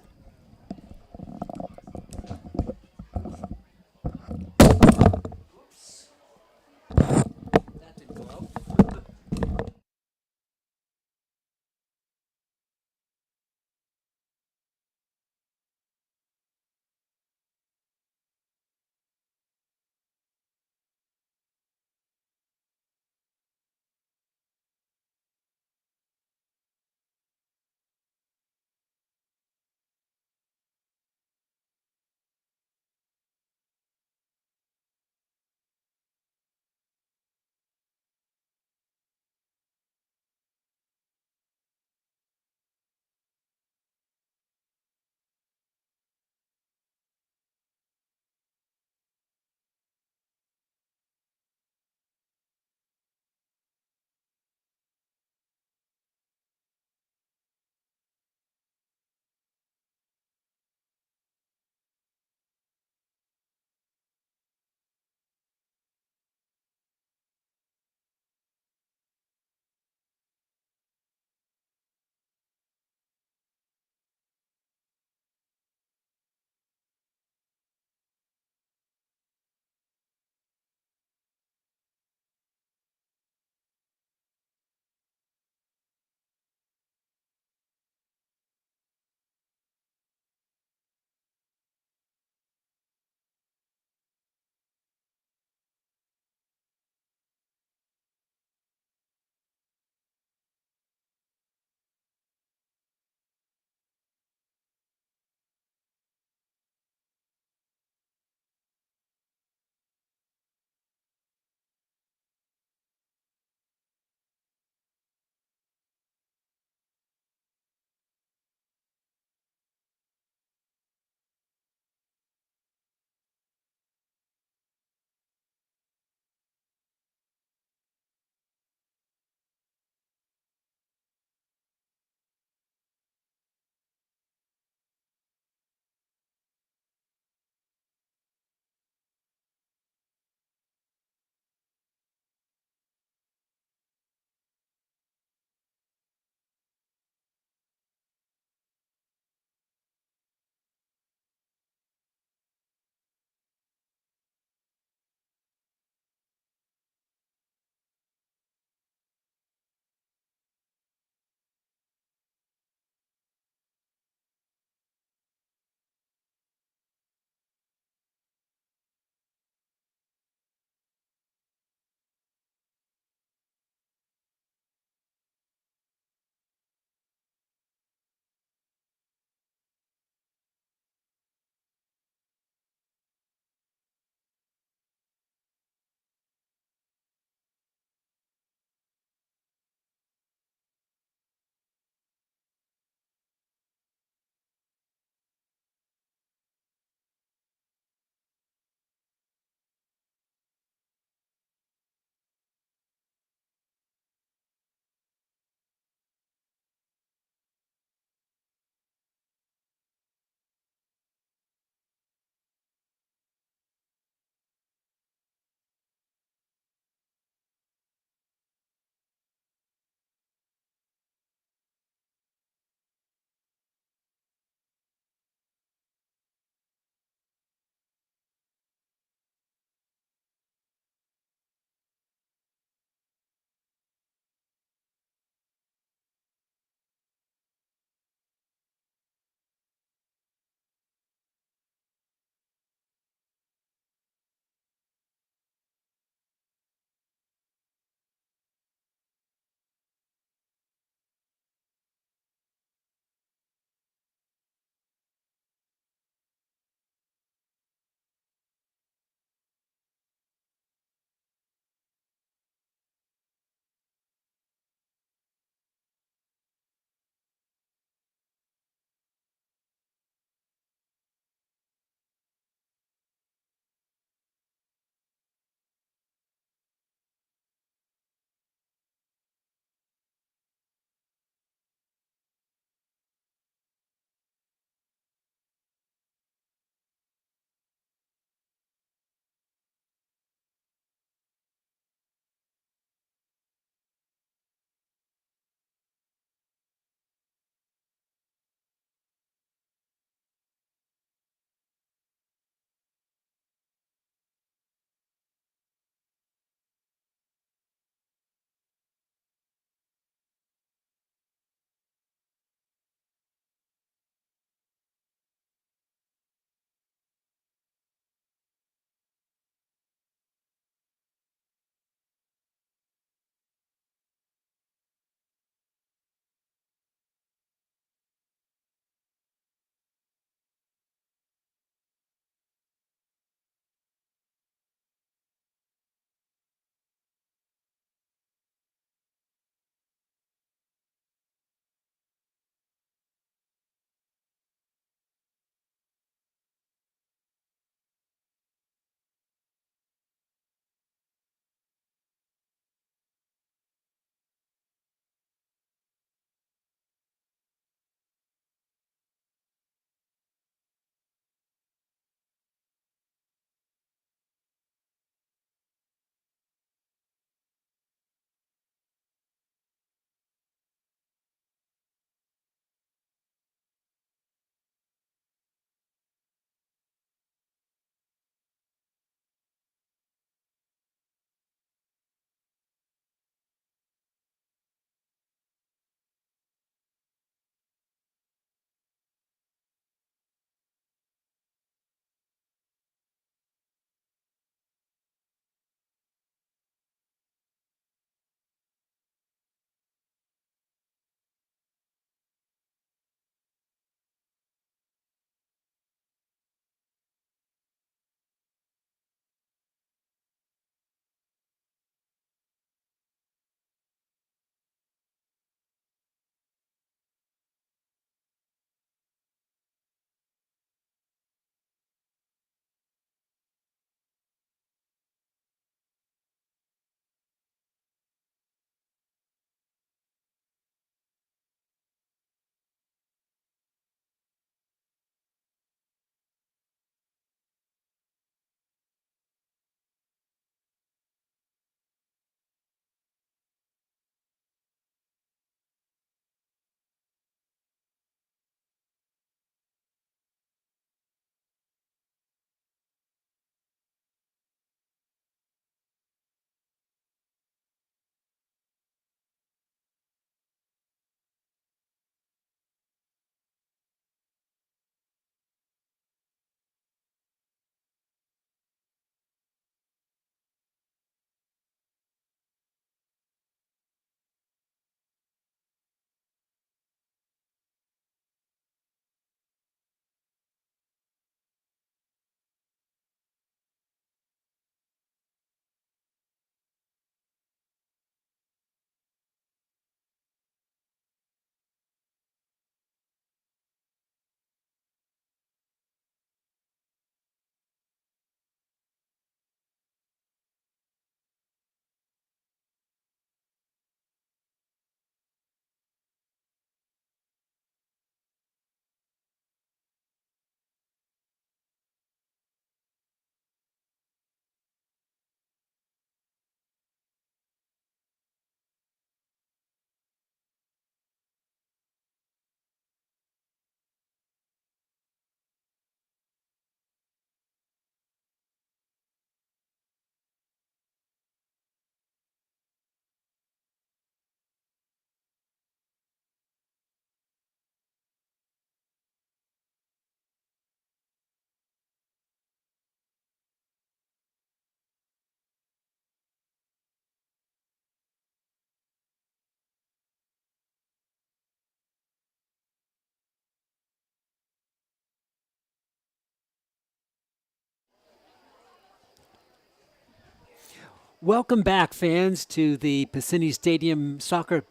Welcome back, fans, to the Piscini Stadium soccer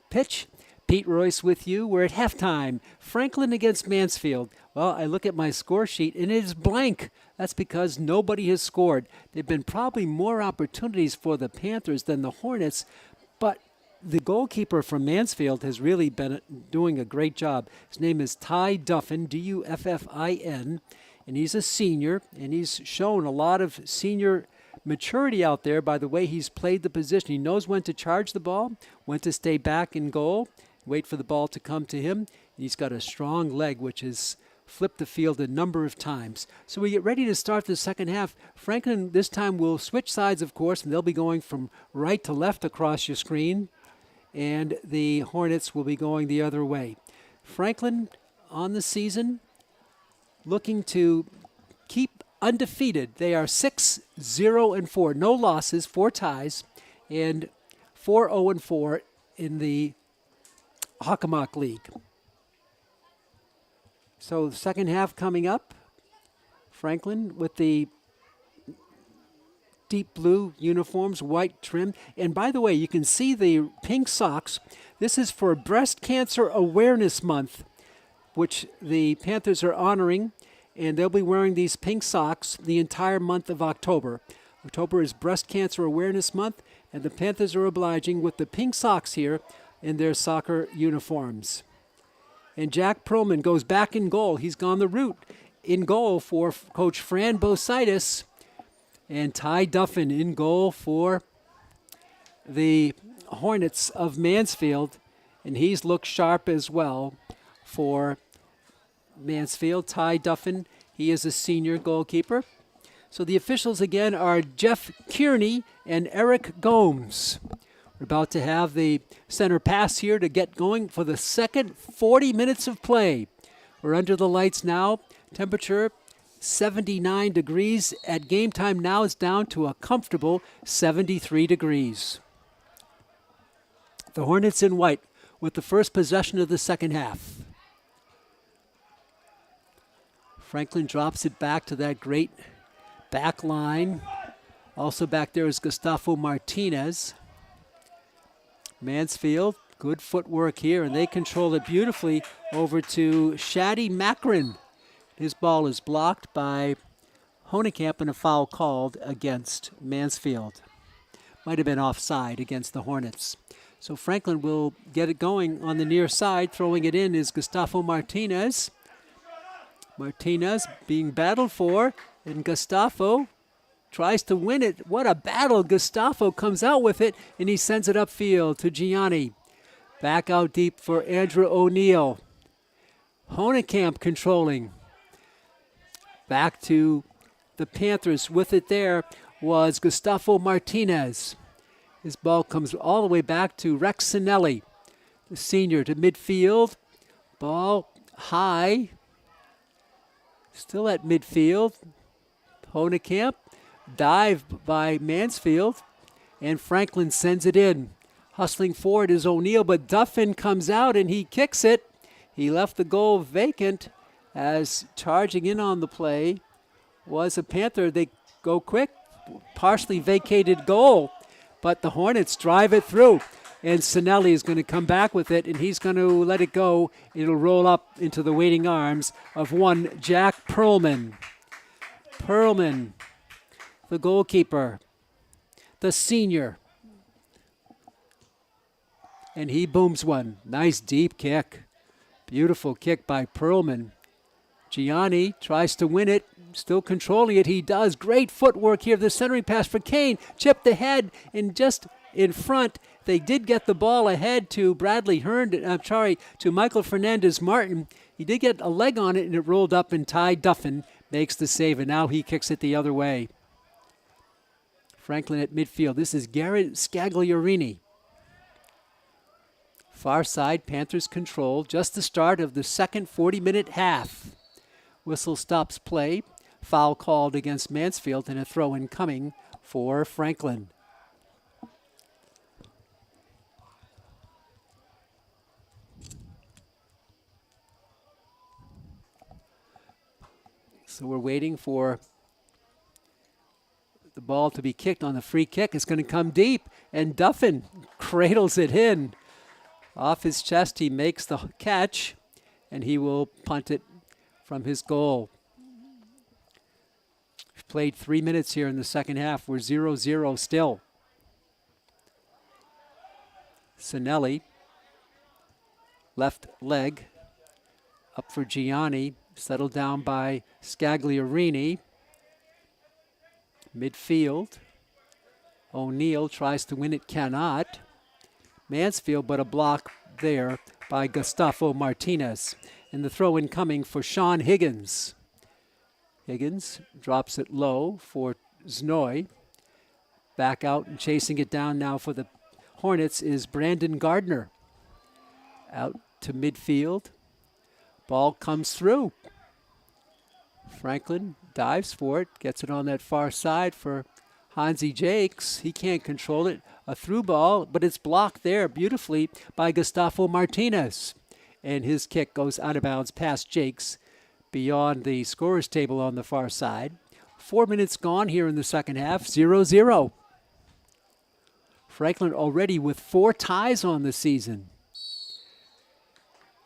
pitch. Pete Royce with you. We're at halftime. Franklin against Mansfield. Well, I look at my score sheet and it is blank. That's because nobody has scored. There have been probably more opportunities for the Panthers than the Hornets, but the goalkeeper from Mansfield has really been doing a great job. His name is Ty Duffin, Duffin, and he's a senior, and he's shown a lot of senior maturity out there by the way he's played the position. He knows when to charge the ball, when to stay back in goal, wait for the ball to come to him. And he's got a strong leg, which has flipped the field a number of times. So we get ready to start the second half. Franklin this time will switch sides, of course, and they'll be going from right to left across your screen, and the Hornets will be going the other way. Franklin on the season looking to keep undefeated. They are 6-0-4. No losses, 4 ties, and 4-0-4 in the Hockomock League. So the second half coming up. Franklin with the deep blue uniforms, white trim. And by the way, you can see the pink socks. This is for Breast Cancer Awareness Month, which the Panthers are honoring, and they'll be wearing these pink socks the entire month of October. October is Breast Cancer Awareness Month, and the Panthers are obliging with the pink socks here in their soccer uniforms. And Jack Perlman goes back in goal. He's gone the route in goal for Coach Fran Bositis, and Ty Duffin in goal for the Hornets of Mansfield, and he's looked sharp as well for Mansfield. Ty Duffin, he is a senior goalkeeper. So the officials again are Jeff Kearney and Eric Gomes. We're about to have the center pass here to get going for the second 40 minutes of play. We're under the lights now. Temperature 79 degrees. At game time now it's down to a comfortable 73 degrees. The Hornets in white with the first possession of the second half. Franklin drops it back to that great back line. Also back there is Gustavo Martinez. Mansfield, good footwork here, and they control it beautifully over to Shaddy Macron. His ball is blocked by Honekamp and a foul called against Mansfield. Might have been offside against the Hornets. So Franklin will get it going on the near side. Throwing it in is Gustavo Martinez. Martinez being battled for, and Gustavo tries to win it. What a battle. Gustavo comes out with it, and he sends it upfield to Gianni. Back out deep for Andrew O'Neill. Honekamp controlling. Back to the Panthers. With it there was Gustavo Martinez. His ball comes all the way back to Rex Sinelli, the senior, to midfield. Ball high. Still at midfield. Honekamp. Dive by Mansfield. And Franklin sends it in. Hustling forward is O'Neill, but Duffin comes out and he kicks it. He left the goal vacant, as charging in on the play was a Panther. They go quick, partially vacated goal, but the Hornets drive it through. And Sinelli is going to come back with it, and he's going to let it go. It'll roll up into the waiting arms of one Jack Perlman. Perlman, the goalkeeper, the senior. And he booms one. Nice deep kick. Beautiful kick by Perlman. Gianni tries to win it, still controlling it. He does. Great footwork here. The centering pass for Kane. Chipped ahead and just in front. They did get the ball ahead to to Michael Fernandez Martin. He did get a leg on it, and it rolled up, and Ty Duffin makes the save, and now he kicks it the other way. Franklin at midfield. This is Garrett Scagliarini. Far side, Panthers control. Just the start of the second 40-minute half. Whistle stops play. Foul called against Mansfield, and a throw-in coming for Franklin. So we're waiting for the ball to be kicked on the free kick. It's going to come deep, and Duffin cradles it in. Off his chest, he makes the catch, and he will punt it from his goal. We've played 3 minutes here in the second half. We're 0-0 still. Sinelli, left leg, up for Gianni, settled down by Scagliarini. Midfield, O'Neill tries to win it, cannot. Mansfield, but a block there by Gustavo Martinez. And the throw in coming for Sean Higgins. Higgins drops it low for Znoy. Back out and chasing it down now for the Hornets is Brandon Gardner. Out to midfield. Ball comes through. Franklin dives for it, gets it on that far side for Hansi Jakes. He can't control it. A through ball, but it's blocked there beautifully by Gustavo Martinez. And his kick goes out of bounds past Jakes beyond the scorer's table on the far side. 4 minutes gone here in the second half, 0-0. Franklin already with 4 ties on the season.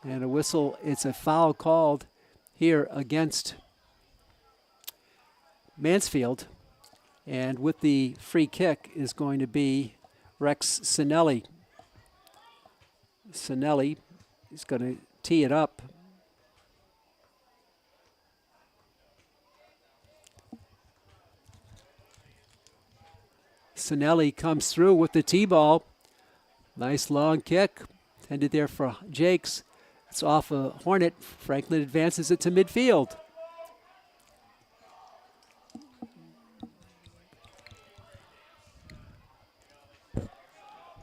And a whistle, it's a foul called here against Mansfield. And with the free kick is going to be Rex Sinelli. Sinelli is going to tee it up. Sinelli comes through with the T-ball. Nice long kick. Intended there for Jakes. It's off a Hornet. Franklin advances it to midfield.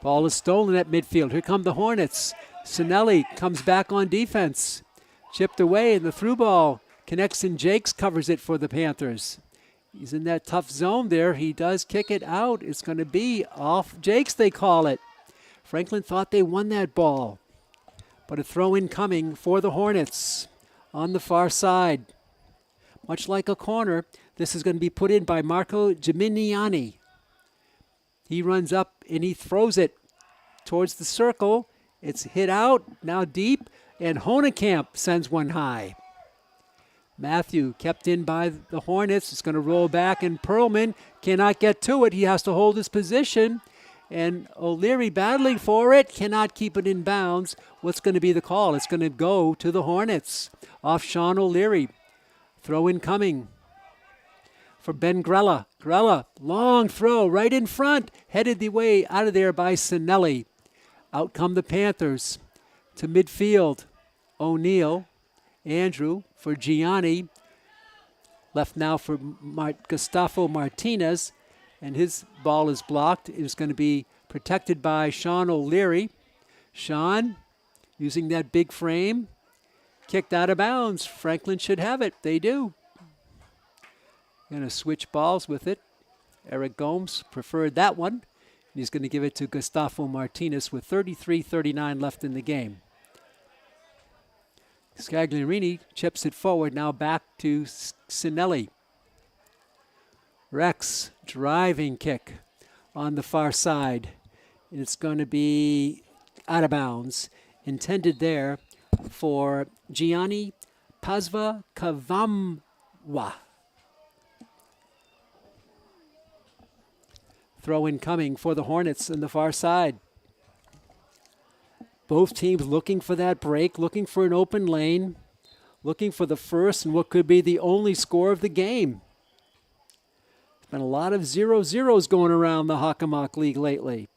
Ball is stolen at midfield. Here come the Hornets. Sinelli comes back on defense. Chipped away, and the through ball connects, and Jakes covers it for the Panthers. He's in that tough zone there. He does kick it out. It's going to be off Jakes, they call it. Franklin thought they won that ball. But a throw-in coming for the Hornets on the far side. Much like a corner, this is going to be put in by Marco Geminiani. He runs up and he throws it towards the circle. It's hit out, now deep, and Honekamp sends one high. Matthew kept in by the Hornets. It's going to roll back, and Perlman cannot get to it. He has to hold his position. And O'Leary battling for it, cannot keep it in bounds. What's going to be the call? It's going to go to the Hornets. Off Sean O'Leary. Throw in coming for Ben Grella. Grella, long throw right in front. Headed the way out of there by Sinelli. Out come the Panthers to midfield. O'Neill, Andrew for Gianni. Left now for Gustavo Martinez. And his ball is blocked. It is going to be protected by Sean O'Leary. Sean, using that big frame, kicked out of bounds. Franklin should have it. They do. Going to switch balls with it. Eric Gomes preferred that one. And he's going to give it to Gustavo Martinez with 33-39 left in the game. Scagliarini chips it forward. Now back to Sinelli. Rex, driving kick on the far side. And it's going to be out of bounds. Intended there for Gianni Pazva Kavamwa. Throw in coming for the Hornets on the far side. Both teams looking for that break, looking for an open lane, looking for the first and what could be the only score of the game. Been a lot of 0-0s going around the Hockomock League lately.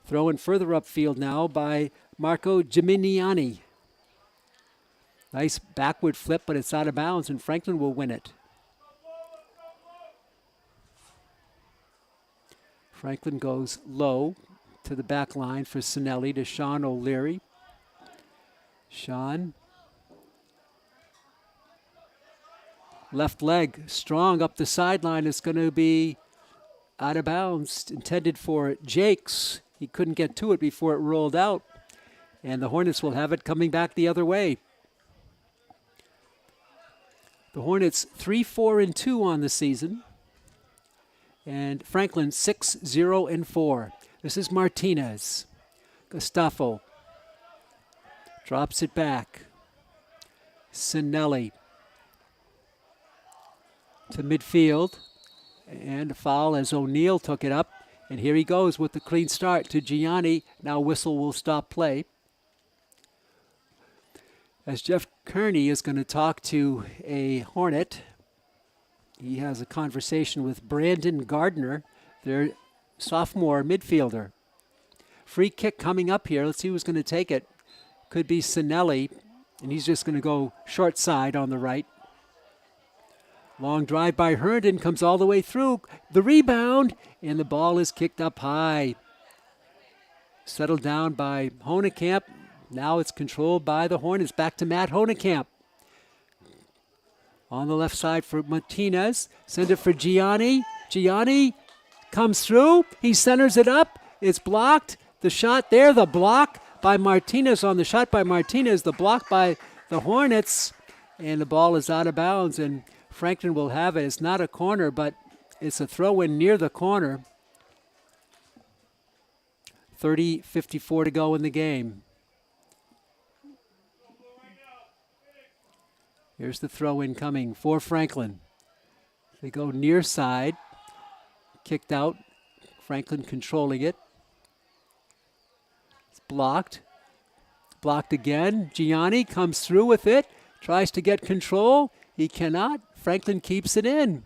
Thrown further upfield now by Marco Geminiani. Nice backward flip, but it's out of bounds, and Franklin will win it. Franklin goes low to the back line for Sinelli to Sean O'Leary. Sean. Left leg, strong up the sideline. It's going to be out of bounds, intended for Jakes. He couldn't get to it before it rolled out. And the Hornets will have it coming back the other way. The Hornets 3-4-2 on the season. And Franklin 6-0-4. This is Martinez. Gustafo drops it back. Sinelli to midfield. And a foul as O'Neill took it up. And here he goes with the clean start to Gianni. Now whistle will stop play. As Jeff Kearney is going to talk to a Hornet. He has a conversation with Brandon Gardner, their sophomore midfielder. Free kick coming up here. Let's see who's going to take it. Could be Sinelli, and he's just going to go short side on the right. Long drive by Herndon, comes all the way through. The rebound, and the ball is kicked up high. Settled down by Honekamp. Now it's controlled by the Hornets. Back to Matt Honekamp. On the left side for Martinez. Send it for Gianni. Gianni comes through. He centers it up. It's blocked. The shot there, the block by Martinez on the shot by Martinez. The block by the Hornets. And the ball is out of bounds. And Franklin will have it. It's not a corner, but it's a throw-in near the corner. 30:54 to go in the game. Here's the throw-in coming for Franklin. They go near side. Kicked out. Franklin controlling it. It's blocked. Blocked again. Gianni comes through with it. Tries to get control. He cannot. Franklin keeps it in.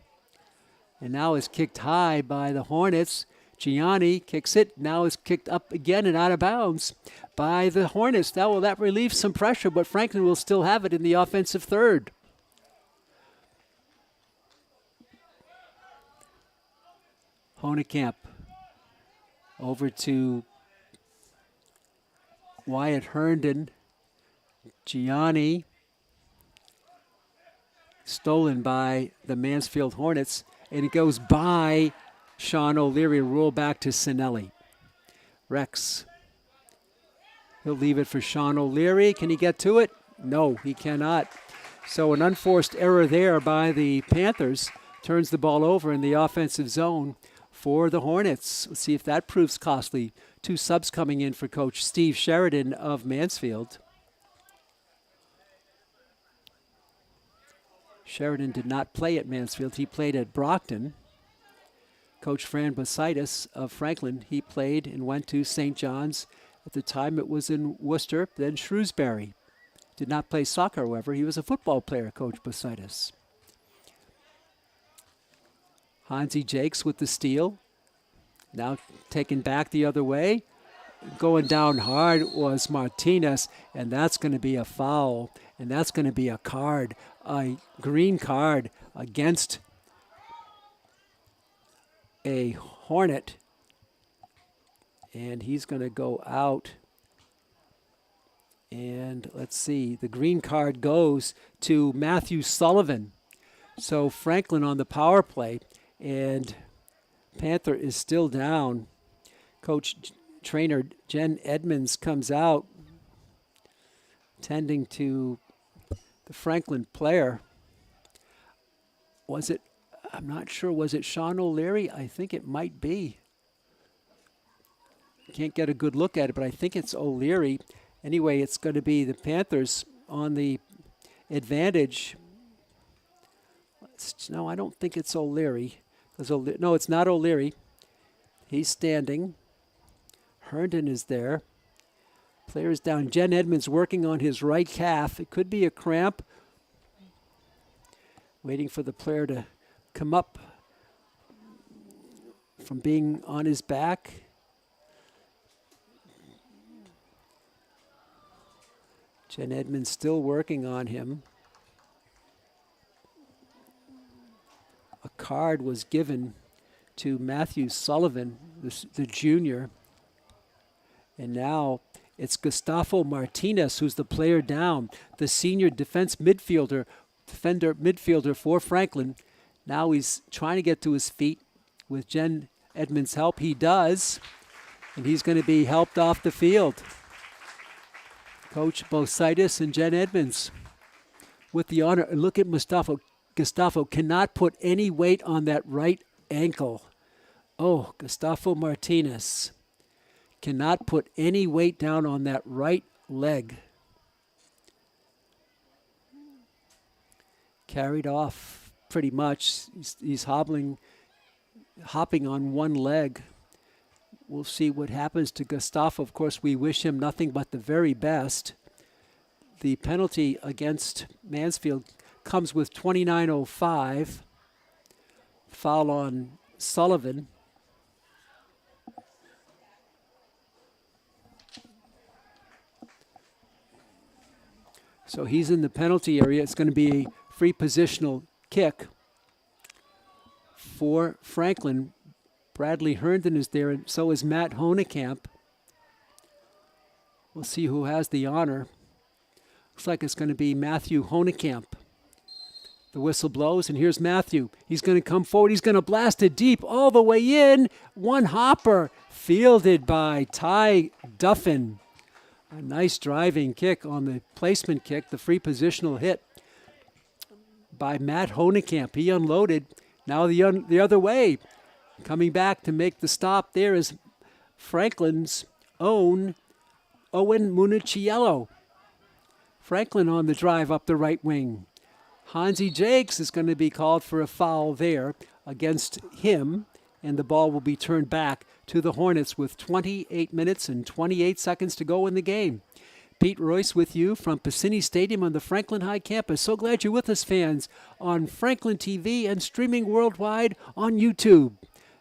And now is kicked high by the Hornets. Gianni kicks it. Now is kicked up again and out of bounds by the Hornets. That relieves some pressure, but Franklin will still have it in the offensive third. Honekamp over to Wyatt Herndon. Gianni stolen by the Mansfield Hornets, and it goes by Sean O'Leary, roll back to Sinelli. Rex. He'll leave it for Sean O'Leary. Can he get to it? No, he cannot. So an unforced error there by the Panthers turns the ball over in the offensive zone for the Hornets. Let's see if that proves costly. 2 subs coming in for Coach Steve Sheridan of Mansfield. Sheridan did not play at Mansfield. He played at Brockton. Coach Fran Bositis of Franklin, he played and went to St. John's. At the time it was in Worcester, then Shrewsbury. Did not play soccer, however. He was a football player, Coach Bositis. Hansi Jakes with the steal. Now taken back the other way. Going down hard was Martinez, and that's going to be a foul, and that's going to be a card, a green card against a Hornet, and he's going to go out. And let's see, the green card goes to Matthew Sullivan. So Franklin on the power play, and Panther is still down. Trainer Jen Edmonds comes out, tending to the Franklin player. I'm not sure, was it Sean O'Leary? I think it might be. Can't get a good look at it, but I think it's O'Leary. Anyway, it's going to be the Panthers on the advantage. No, I don't think it's O'Leary. No, it's not O'Leary. He's standing. Herndon is there. Player's down. Jen Edmonds working on his right calf. It could be a cramp. Waiting for the player to come up from being on his back. Jen Edmonds still working on him. A card was given to Matthew Sullivan, the junior. And now it's Gustafo Martinez, who's the player down, the senior defender midfielder for Franklin. Now he's trying to get to his feet with Jen Edmonds' help. He does, and he's going to be helped off the field. Coach Bositis and Jen Edmonds with the honor. And look at Gustafo cannot put any weight on that right ankle. Oh, Gustavo Martinez cannot put any weight down on that right leg. Carried off pretty much. He's hopping on one leg. We'll see what happens to Gustavo. Of course, we wish him nothing but the very best. The penalty against Mansfield comes with 29:05. Foul on Sullivan. So he's in the penalty area. It's going to be a free positional kick for Franklin. Bradley Herndon is there, and so is Matt Honekamp. We'll see who has the honor. Looks like it's going to be Matthew Honekamp. The whistle blows, and here's Matthew. He's going to come forward. He's going to blast it deep all the way in. One hopper fielded by Ty Duffin. A nice driving kick on the placement kick, the free positional hit by Matt Honekamp. He unloaded. Now the other way. Coming back to make the stop there is Franklin's own Owen Municiello. Franklin on the drive up the right wing. Hansi Jakes is going to be called for a foul there against him, and the ball will be turned back to the Hornets with 28 minutes and 28 seconds to go in the game. Pete Royce with you from Piscini Stadium on the Franklin High campus. So glad you're with us, fans, on Franklin TV and streaming worldwide on YouTube.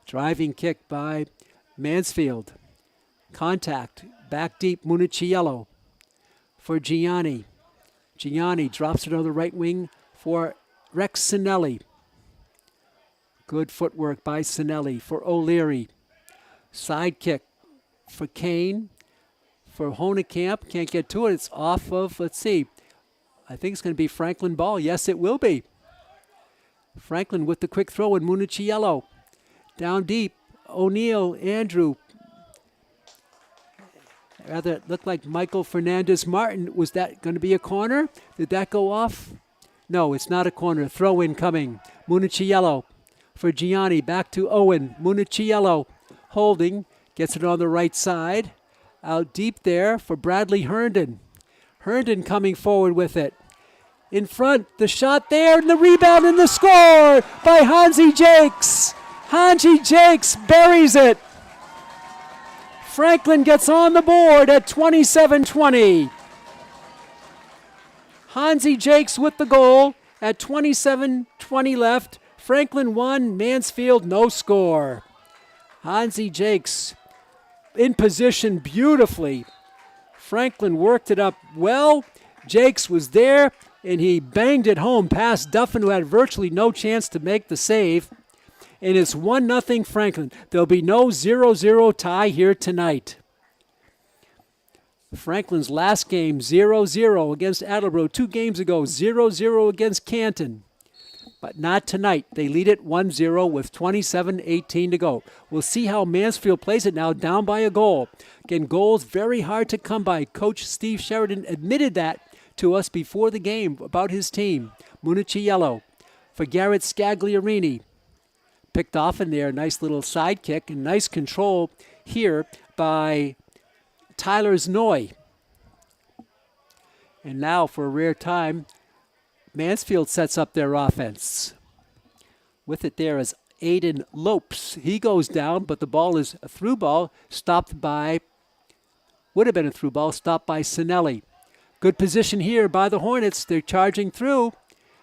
Driving kick by Mansfield. Contact, back deep, Municiello for Gianni. Gianni drops it on the right wing for Rex Sinelli. Good footwork by Sinelli for O'Leary. Side kick for Kane. For Honekamp, can't get to it. It's off of, let's see, I think it's going to be Franklin ball. Yes, it will be. Franklin with the quick throw and Municiello. Down deep, O'Neill, Andrew. Rather, it looked like Michael Fernandez-Martin. Was that going to be a corner? Did that go off? No, it's not a corner. Throw in coming. Municiello for Gianni. Back to Owen. Municiello holding. Gets it on the right side. Out deep there for Bradley Herndon. Herndon coming forward with it. In front, the shot there, and the rebound and the score by Hansi Jakes. Hansi Jakes buries it. Franklin gets on the board at 27-20. Hansi Jakes with the goal at 27-20 left. Franklin 1, Mansfield no score. Hansi Jakes in position beautifully. Franklin worked it up well. Jakes was there, and he banged it home past Duffin, who had virtually no chance to make the save. And it's 1-0 Franklin. There'll be no 0-0 tie here tonight. Franklin's last game, 0-0 against Attleboro. 2 games ago, 0-0 against Canton. But not tonight. They lead it 1-0 with 27:18 to go. We'll see how Mansfield plays it now, down by a goal. Again, goals very hard to come by. Coach Steve Sheridan admitted that to us before the game about his team. Municiello for Garrett Scagliarini. Picked off in there, nice little side kick and nice control here by Tyler Znoy. And now for a rare time, Mansfield sets up their offense. With it there is Aiden Lopes. He goes down, but the ball is a through ball, would have been a through ball, stopped by Sinelli. Good position here by the Hornets. They're charging through.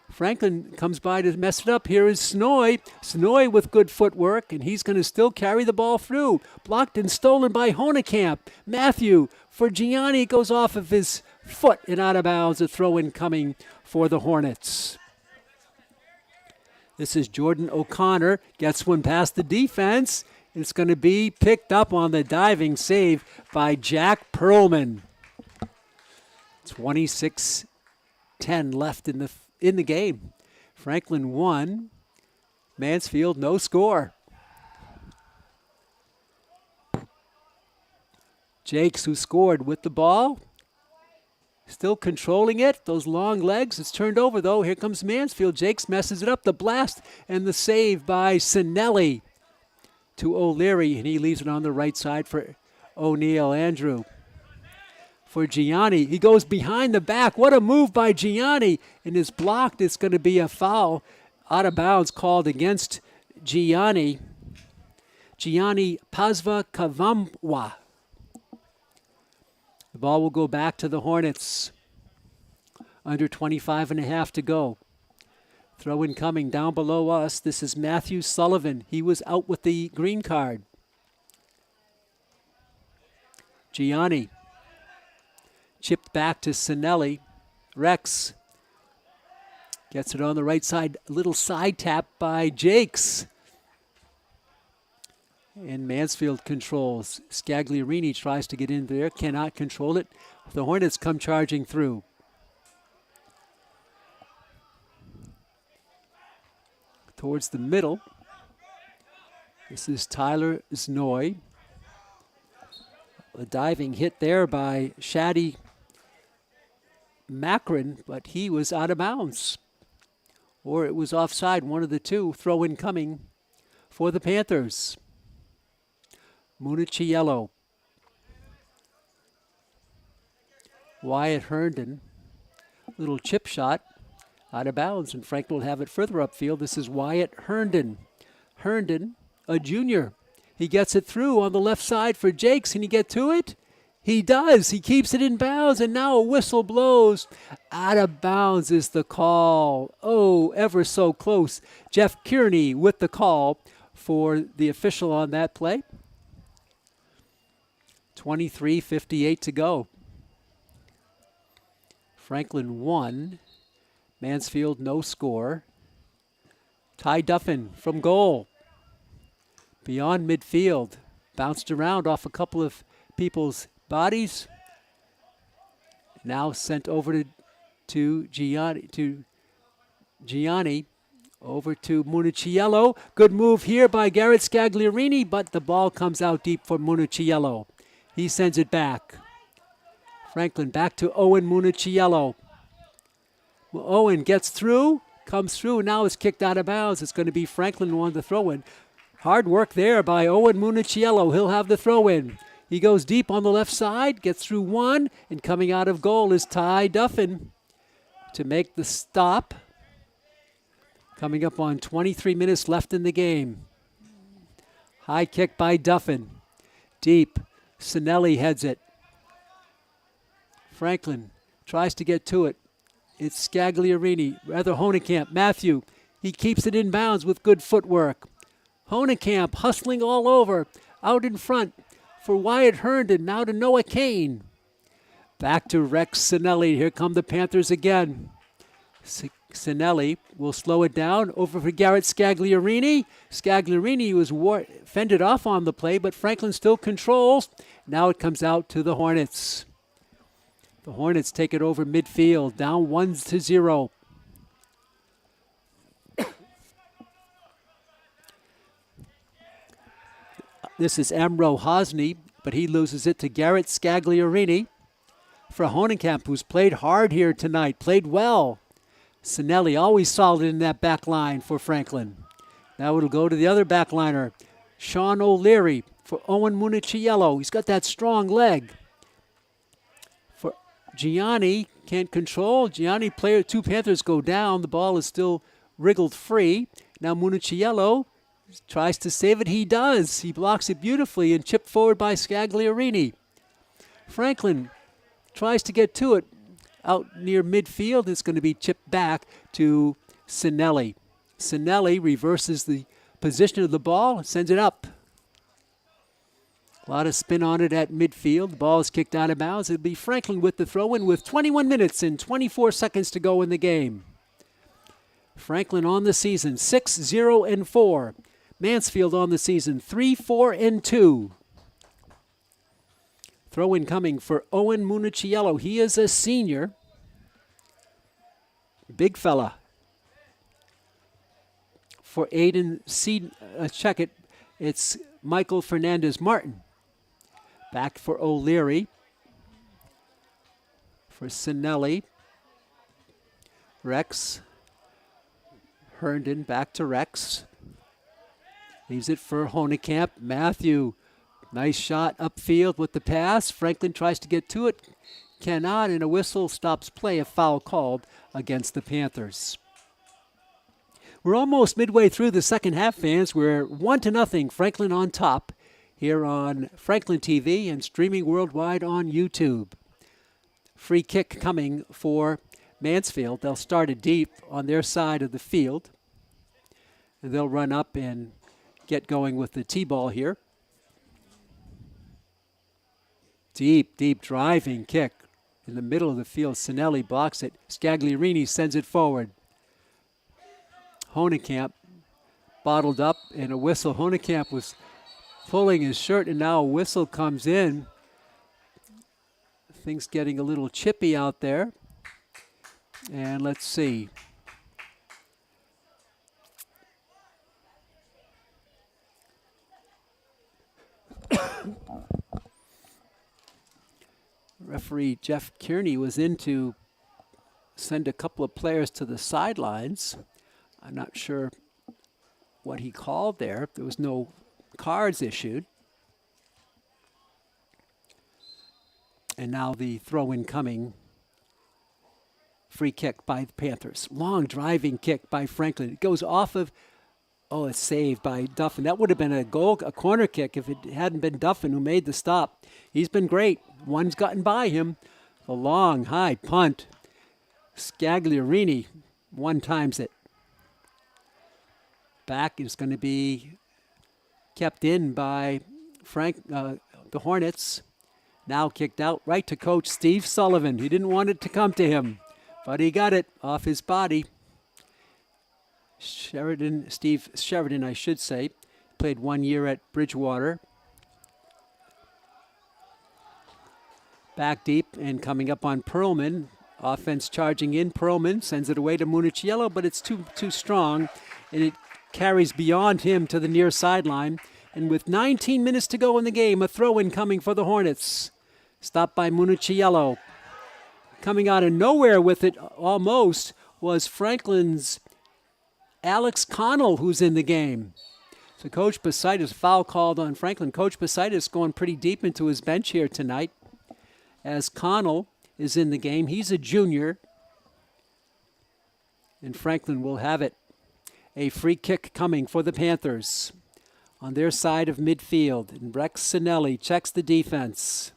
Franklin comes by to mess it up. Here is Snoy. Snoy with good footwork, and he's going to still carry the ball through. Blocked and stolen by Honekamp. Matthew for Gianni goes off of his foot and out of bounds. A throw-in coming for the Hornets. This is Jordan O'Connor. Gets one past the defense. It's going to be picked up on the diving save by Jack Perlman. 26-10 left in the game. Franklin 1, Mansfield no score. Jakes, who scored with the ball, still controlling it. Those long legs. It's turned over, though. Here comes Mansfield. Jakes messes it up. The blast and the save by Sinelli. to O'Leary, and he leaves it on the right side for O'Neill. Andrew for Gianni. He goes behind the back. What a move by Gianni. And is blocked. It's going to be a foul out of bounds called against Gianni. Gianni Pazva Kavamwa. The ball will go back to the Hornets. Under 25 and a half to go. Throw in coming down below us. This is Matthew Sullivan. He was out with the green card. Gianni. Chipped back to Sinelli. Rex gets it on the right side. A little side tap by Jakes. And Mansfield controls. Scagliarini tries to get in there. Cannot control it. The Hornets come charging through. Towards the middle. This is Tyler Znoy. A diving hit there by Shaddy Macron, but he was out of bounds. Or it was offside, one of the two. Throw in coming for the Panthers. Municiello. Wyatt Herndon. Little chip shot. Out of bounds, and Franklin will have it further upfield. This is Wyatt Herndon. Herndon, a junior. He gets it through on the left side for Jakes. Can he get to it? He does. He keeps it in bounds, and now a whistle blows. Out of bounds is the call. Oh, ever so close. Jeff Kearney with the call for the official on that play. 23:58 to go. Franklin 1. Mansfield, no score. Ty Duffin from goal. Beyond midfield. Bounced around off a couple of people's bodies. Now sent over to Gianni. Over to Municiello. Good move here by Garrett Scagliarini, but the ball comes out deep for Municiello. He sends it back. Franklin back to Owen Municiello. Owen gets through, comes through, and now it's kicked out of bounds. It's going to be Franklin who won the throw-in. Hard work there by Owen Municiello. He'll have the throw-in. He goes deep on the left side, gets through one, and coming out of goal is Ty Duffin to make the stop. Coming up on 23 minutes left in the game. High kick by Duffin. Deep. Sinelli heads it. Franklin tries to get to it. It's Scagliarini, rather Honekamp. Matthew, he keeps it in bounds with good footwork. Honekamp hustling all over, out in front for Wyatt Herndon, now to Noah Kane. Back to Rex Sinelli. Here come the Panthers again. Sinelli will slow it down, over for Garrett Scagliarini. Scagliarini was fended off on the play, but Franklin still controls. Now it comes out to the Hornets. The Hornets take it over midfield, down 1-0. This is Amro Hosny, but he loses it to Garrett Scagliarini. For Honekamp, who's played hard here tonight, played well. Sinelli always solid in that back line for Franklin. Now it'll go to the other back liner, Sean O'Leary, for Owen Municiello. He's got that strong leg. Gianni can't control. Gianni, two Panthers go down. The ball is still wriggled free. Now Municiello tries to save it. He does. He blocks it beautifully and chipped forward by Scagliarini. Franklin tries to get to it. Out near midfield, it's going to be chipped back to Sinelli. Sinelli reverses the position of the ball, sends it up. A lot of spin on it at midfield. The ball is kicked out of bounds. It'll be Franklin with the throw-in with 21 minutes and 24 seconds to go in the game. Franklin on the season 6-0-4. Mansfield on the season 3-4-2. Throw-in coming for Owen Municiello. He is a senior. Big fella. For Aiden check it. It's Michael Fernandez-Martin. Back for O'Leary. For Sinelli. Rex. Herndon back to Rex. Leaves it for Honekamp. Matthew, nice shot upfield with the pass. Franklin tries to get to it. Cannot, and a whistle stops play. A foul called against the Panthers. We're almost midway through the second half, fans. We're 1-0, Franklin on top here on Franklin TV and streaming worldwide on YouTube. Free kick coming for Mansfield. They'll start it deep on their side of the field. And they'll run up and get going with the T-ball here. Deep driving kick in the middle of the field. Sinelli blocks it. Scagliarini sends it forward. Honekamp bottled up and a whistle. Honekamp was pulling his shirt and now a whistle comes in. Things getting a little chippy out there. And let's see. Referee Jeff Kearney was in to send a couple of players to the sidelines. I'm not sure what he called there. There was no cards issued. And now the throw-in coming. Free kick by the Panthers. Long driving kick by Franklin. It goes off of, it's saved by Duffin. That would have been a corner kick if it hadn't been Duffin who made the stop. He's been great. One's gotten by him. A long, high punt. Scagliarini one-times it. Back is going to be kept in by the Hornets. Now kicked out right to Coach Steve Sullivan. He didn't want it to come to him, but he got it off his body. Steve Sheridan, I should say, played 1 year at Bridgewater. Back deep and coming up on Perlman. Offense charging in. Perlman sends it away to Municiello, but it's too strong, and it carries beyond him to the near sideline. And with 19 minutes to go in the game, a throw-in coming for the Hornets. Stopped by Municiello. Coming out of nowhere with it almost was Franklin's Alex Connell, who's in the game. So Coach Basitis, foul called on Franklin. Coach Basitis going pretty deep into his bench here tonight as Connell is in the game. He's a junior. And Franklin will have it. A free kick coming for the Panthers on their side of midfield. And Rex Sinelli checks the defense.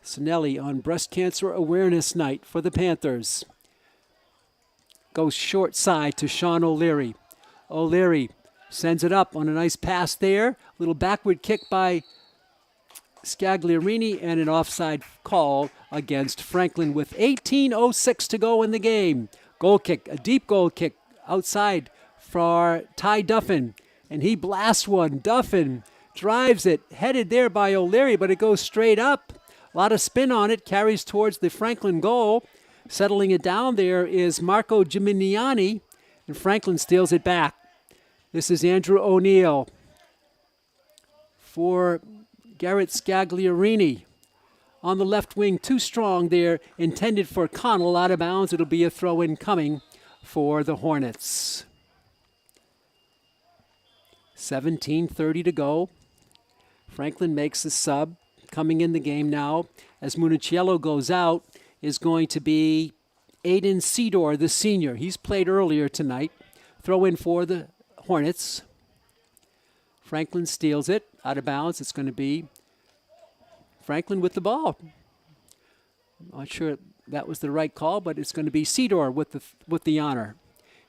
Sinelli on Breast Cancer Awareness Night for the Panthers. Goes short side to Sean O'Leary. O'Leary sends it up on a nice pass there. Little backward kick by Scagliarini and an offside call against Franklin with 18:06 to go in the game. Goal kick, a deep goal kick outside for Ty Duffin. And he blasts one. Duffin drives it, headed there by O'Leary, but it goes straight up. A lot of spin on it, carries towards the Franklin goal. Settling it down there is Marco Gimignani, and Franklin steals it back. This is Andrew O'Neill for Garrett Scagliarini. On the left wing, too strong there, intended for Connell, out of bounds. It'll be a throw-in coming for the Hornets. 17:30 to go. Franklin makes a sub. Coming in the game now, as Municiello goes out, is going to be Aiden Sedor, the senior. He's played earlier tonight. Throw in for the Hornets. Franklin steals it out of bounds. It's going to be Franklin with the ball. I'm not sure that was the right call, but it's going to be Sedor with the honor.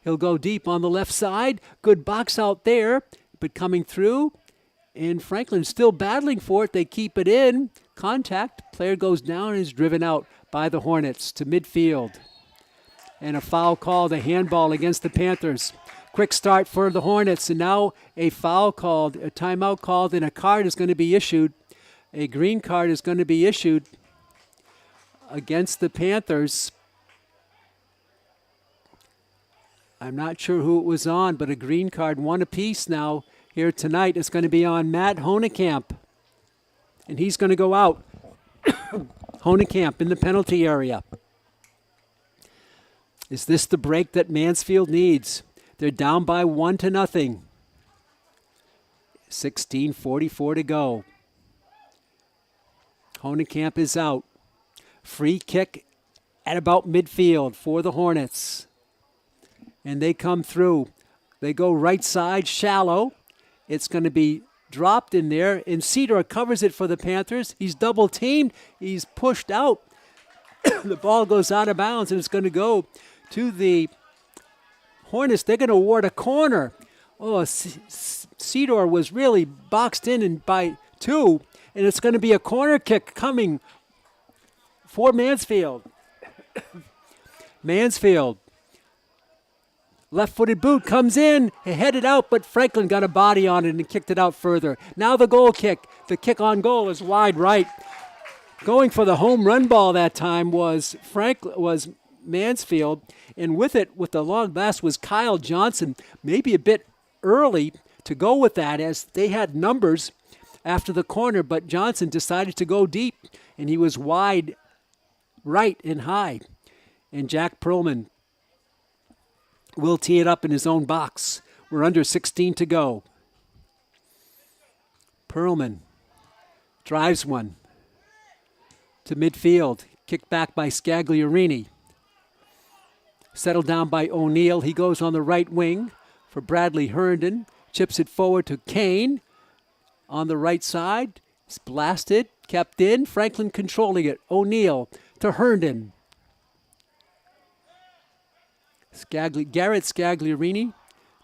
He'll go deep on the left side. Good box out there, but coming through. And Franklin still battling for it. They keep it in. Contact. Player goes down and is driven out by the Hornets to midfield. And a foul called, a handball against the Panthers. Quick start for the Hornets. And now a foul called, a timeout called, and a card is going to be issued. A green card is going to be issued against the Panthers. I'm not sure who it was on, but a green card, one apiece now. Here tonight is going to be on Matt Honekamp. And he's going to go out. Honekamp in the penalty area. Is this the break that Mansfield needs? They're down by 1-0. 16:44 to go. Honekamp is out. Free kick at about midfield for the Hornets. And they come through. They go right side, shallow. It's going to be dropped in there, and Cedar covers it for the Panthers. He's double teamed. He's pushed out. The ball goes out of bounds, and it's going to go to the Hornets. They're going to award a corner. Oh, Cedar was really boxed in and by 2, and it's going to be a corner kick coming for Mansfield. Mansfield. Left-footed boot comes in, headed out, but Franklin got a body on it and kicked it out further. Now the goal kick. The kick on goal is wide right. Going for the home run ball that time was Mansfield, and with it, with the long blast, was Kyle Johnson. Maybe a bit early to go with that, as they had numbers after the corner, but Johnson decided to go deep, and he was wide right and high. And Jack Perlman will tee it up in his own box. We're under 16 to go. Perlman drives one to midfield. Kicked back by Scagliarini. Settled down by O'Neill. He goes on the right wing for Bradley Herndon. Chips it forward to Kane. On the right side. It's blasted. Kept in. Franklin controlling it. O'Neill to Herndon. Garrett Scagliarini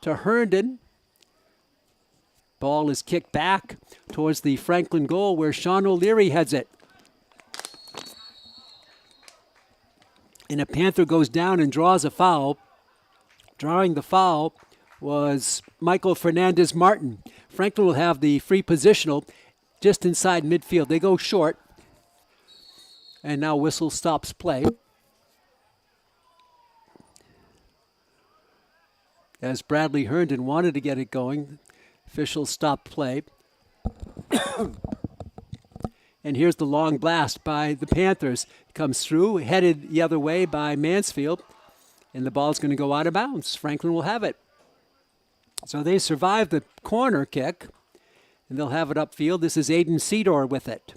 to Herndon. Ball is kicked back towards the Franklin goal where Sean O'Leary heads it. And a Panther goes down and draws a foul. Drawing the foul was Michael Fernandez Martin. Franklin will have the free positional just inside midfield. They go short. And now whistle stops play. As Bradley Herndon wanted to get it going, officials stopped play. And here's the long blast by the Panthers. It comes through, headed the other way by Mansfield, and the ball's going to go out of bounds. Franklin will have it. So they survive the corner kick, and they'll have it upfield. This is Aiden Cedar with it.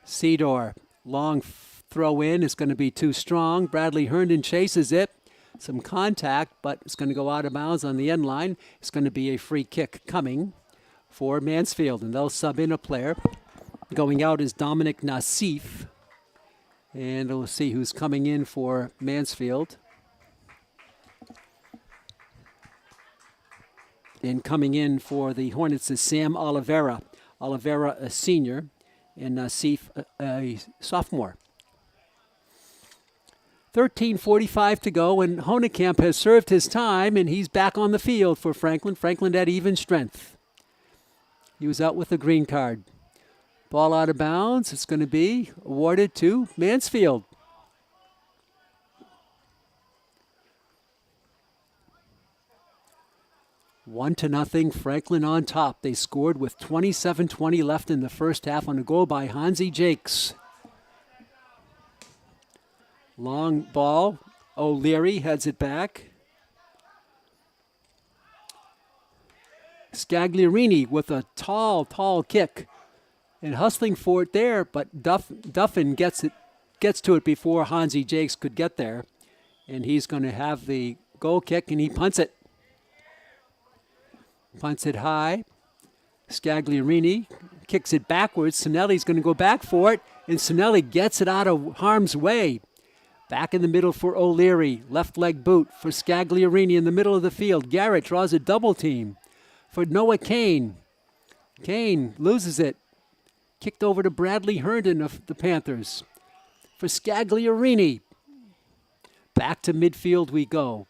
Cedar, long throw in. It's going to be too strong. Bradley Herndon chases it. Some contact, but it's going to go out of bounds on the end line. It's going to be a free kick coming for Mansfield, and they'll sub in a player. Going out is Dominic Nassif, and we'll see who's coming in for Mansfield. And coming in for the Hornets is Sam Oliveira. Oliveira, a senior, and Nassif, a sophomore. 13:45 to go, and Honekamp has served his time, and he's back on the field for Franklin. Franklin at even strength. He was out with a green card. Ball out of bounds. It's going to be awarded to Mansfield. One to nothing, Franklin on top. They scored with 27:20 left in the first half on a goal by Hansi Jakes. Long ball. O'Leary heads it back. Scagliarini with a tall kick. And hustling for it there, but Duffin gets to it before Hansi Jakes could get there. And he's going to have the goal kick, and he punts it. Punts it high. Scagliarini kicks it backwards. Sinelli's going to go back for it, and Sinelli gets it out of harm's way. Back in the middle for O'Leary. Left leg boot for Scagliarini in the middle of the field. Garrett draws a double team for Noah Kane. Kane loses it. Kicked over to Bradley Herndon of the Panthers. For Scagliarini. Back to midfield we go.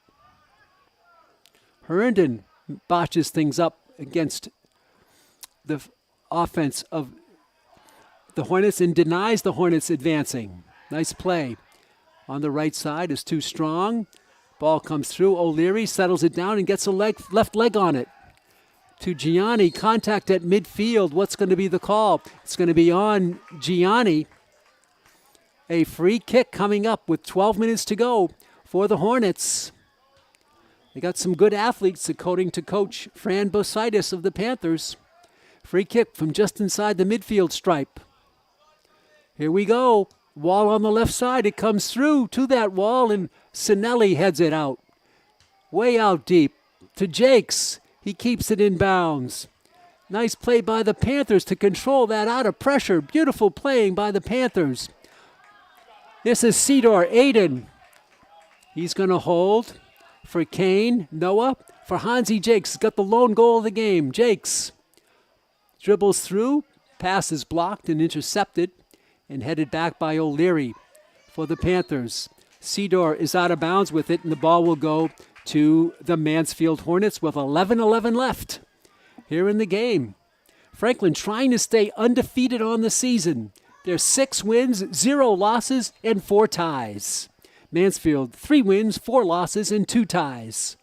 Herndon botches things up against the offense of the Hornets and denies the Hornets advancing. Nice play. On the right side is too strong. Ball comes through. O'Leary settles it down and gets a left leg on it. To Gianni. Contact at midfield. What's going to be the call? It's going to be on Gianni. A free kick coming up with 12 minutes to go for the Hornets. They got some good athletes, according to Coach Fran Bositis of the Panthers. Free kick from just inside the midfield stripe. Here we go. Wall on the left side. It comes through to that wall, and Sinelli heads it out. Way out deep to Jakes. He keeps it in bounds. Nice play by the Panthers to control that out of pressure. Beautiful playing by the Panthers. This is Cedar Aiden. He's going to hold for Kane. Noah for Hansi Jakes. Got the lone goal of the game. Jakes dribbles through. Pass is blocked and intercepted and headed back by O'Leary for the Panthers. Cedar is out of bounds with it, and the ball will go to the Mansfield Hornets with 11:11 left here in the game. Franklin trying to stay undefeated on the season. There's 6 wins, 0 losses, and 4 ties. Mansfield, 3 wins, 4 losses, and 2 ties.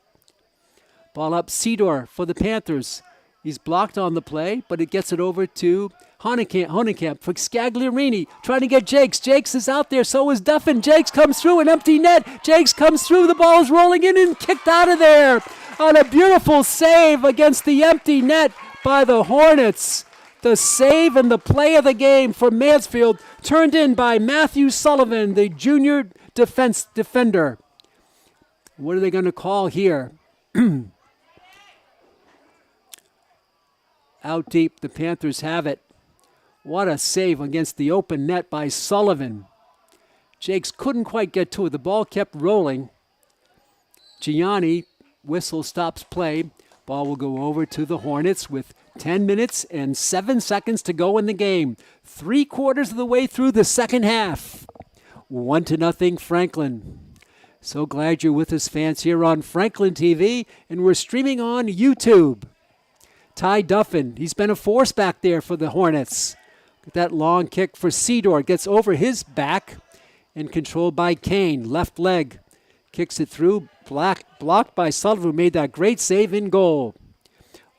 Ball up Cedar for the Panthers. He's blocked on the play, but it gets it over to Honekamp for Scagliarini, trying to get Jakes. Jakes is out there, so is Duffin. Jakes comes through, an empty net. Jakes comes through, the ball is rolling in and kicked out of there on a beautiful save against the empty net by the Hornets. The save and the play of the game for Mansfield, turned in by Matthew Sullivan, the junior defender. What are they going to call here? Out deep, the Panthers have it. What a save against the open net by Sullivan. Jakes couldn't quite get to it. The ball kept rolling. Gianni, whistle stops play. Ball will go over to the Hornets with 10 minutes and 7 seconds to go in the game. 3/4 of the way through the second half. 1-0 Franklin. So glad you're with us, fans, here on Franklin TV, and we're streaming on YouTube. Ty Duffin, he's been a force back there for the Hornets. That long kick for Cedar gets over his back and controlled by Kane. Left leg kicks it through, blocked by Sullivan, who made that great save in goal.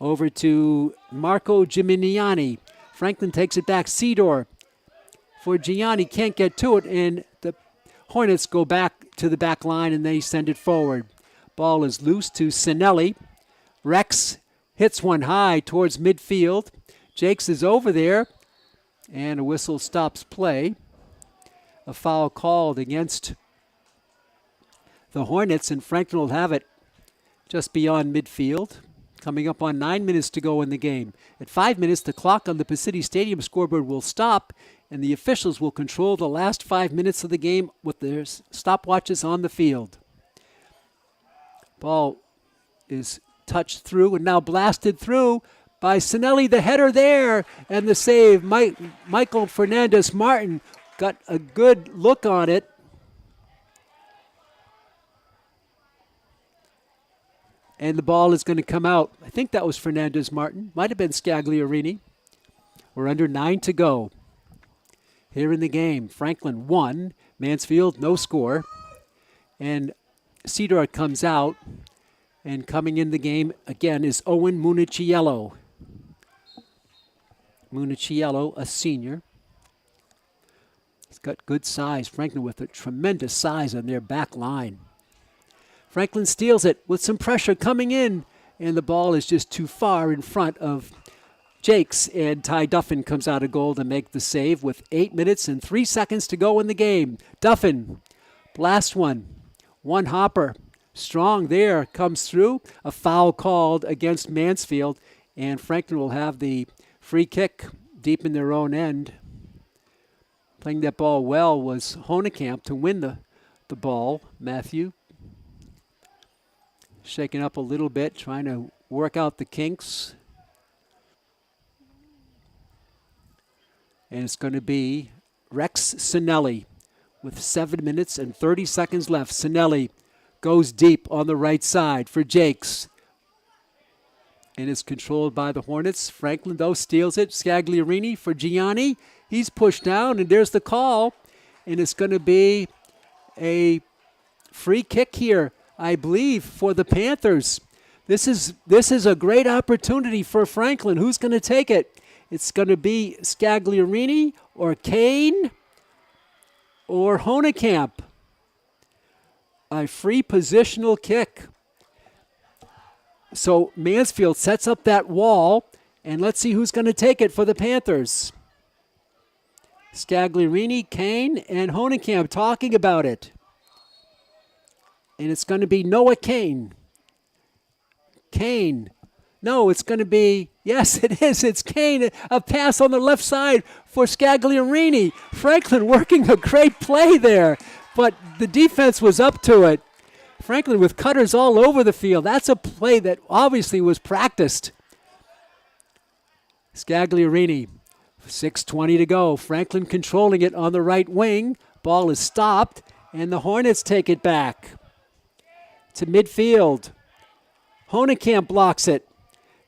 Over to Marco Gimignani. Franklin takes it back. Cedar for Gianni, can't get to it, and the Hornets go back to the back line and they send it forward. Ball is loose to Sinelli. Rex hits one high towards midfield. Jakes is over there, and a whistle stops play. A foul called against the Hornets, and Franklin will have it just beyond midfield. Coming up on 9 minutes to go in the game. At 5 minutes, the clock on the Pacitti Stadium scoreboard will stop, and the officials will control the last 5 minutes of the game with their stopwatches on the field. Ball is touched through and now blasted through by Sinelli. The header there and the save. Michael Fernandez-Martin got a good look on it. And the ball is going to come out. I think that was Fernandez-Martin. Might have been Scagliarini. We're under 9 to go here in the game. Franklin 1, Mansfield no score. And Cedar comes out. And coming in the game again is Owen Municiello. Municiello, a senior. He's got good size. Franklin with a tremendous size on their back line. Franklin steals it with some pressure coming in, and the ball is just too far in front of Jakes, and Ty Duffin comes out of goal to make the save with 8 minutes and 3 seconds to go in the game. Duffin, blast one hopper, strong there, comes through. A foul called against Mansfield, and Franklin will have the free kick deep in their own end. Playing that ball well was Honekamp to win the ball. Matthew shaking up a little bit, trying to work out the kinks. And it's going to be Rex Sinelli with 7 minutes and 30 seconds left. Sinelli goes deep on the right side for Jakes. And it's controlled by the Hornets. Franklin, though, steals it. Scagliarini for Gianni. He's pushed down, and there's the call. And it's going to be a free kick here, I believe, for the Panthers. This is a great opportunity for Franklin. Who's going to take it? It's going to be Scagliarini or Kane. or Honekamp. A free positional kick. So Mansfield sets up that wall, and let's see who's going to take it for the Panthers. Scagliarini, Kane, and Honekamp talking about it. And it's going to be Noah Kane. Kane. No, it's going to be, yes, it is. It's Kane. A pass on the left side for Scagliarini. Franklin working a great play there, but the defense was up to it. Franklin with cutters all over the field. That's a play that obviously was practiced. Scagliarini, 6:20 to go. Franklin controlling it on the right wing. Ball is stopped, and the Hornets take it back to midfield. Honekamp blocks it.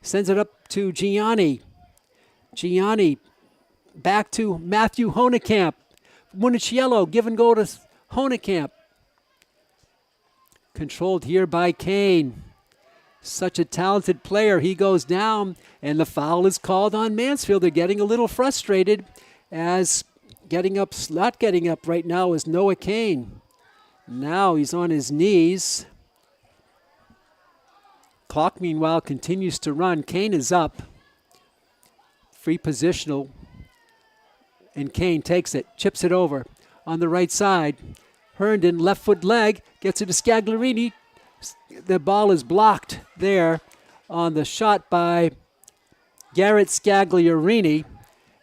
Sends it up to Gianni. Gianni back to Matthew Honekamp. Municiello give and go to Honekamp. Controlled here by Kane. Such a talented player. He goes down, and the foul is called on Mansfield. They're getting a little frustrated as not getting up right now is Noah Kane. Now he's on his knees. Clock, meanwhile, continues to run. Kane is up. Free positional. And Kane takes it, chips it over on the right side. Herndon, left foot leg, gets it to Scagliarini. The ball is blocked there on the shot by Garrett Scagliarini.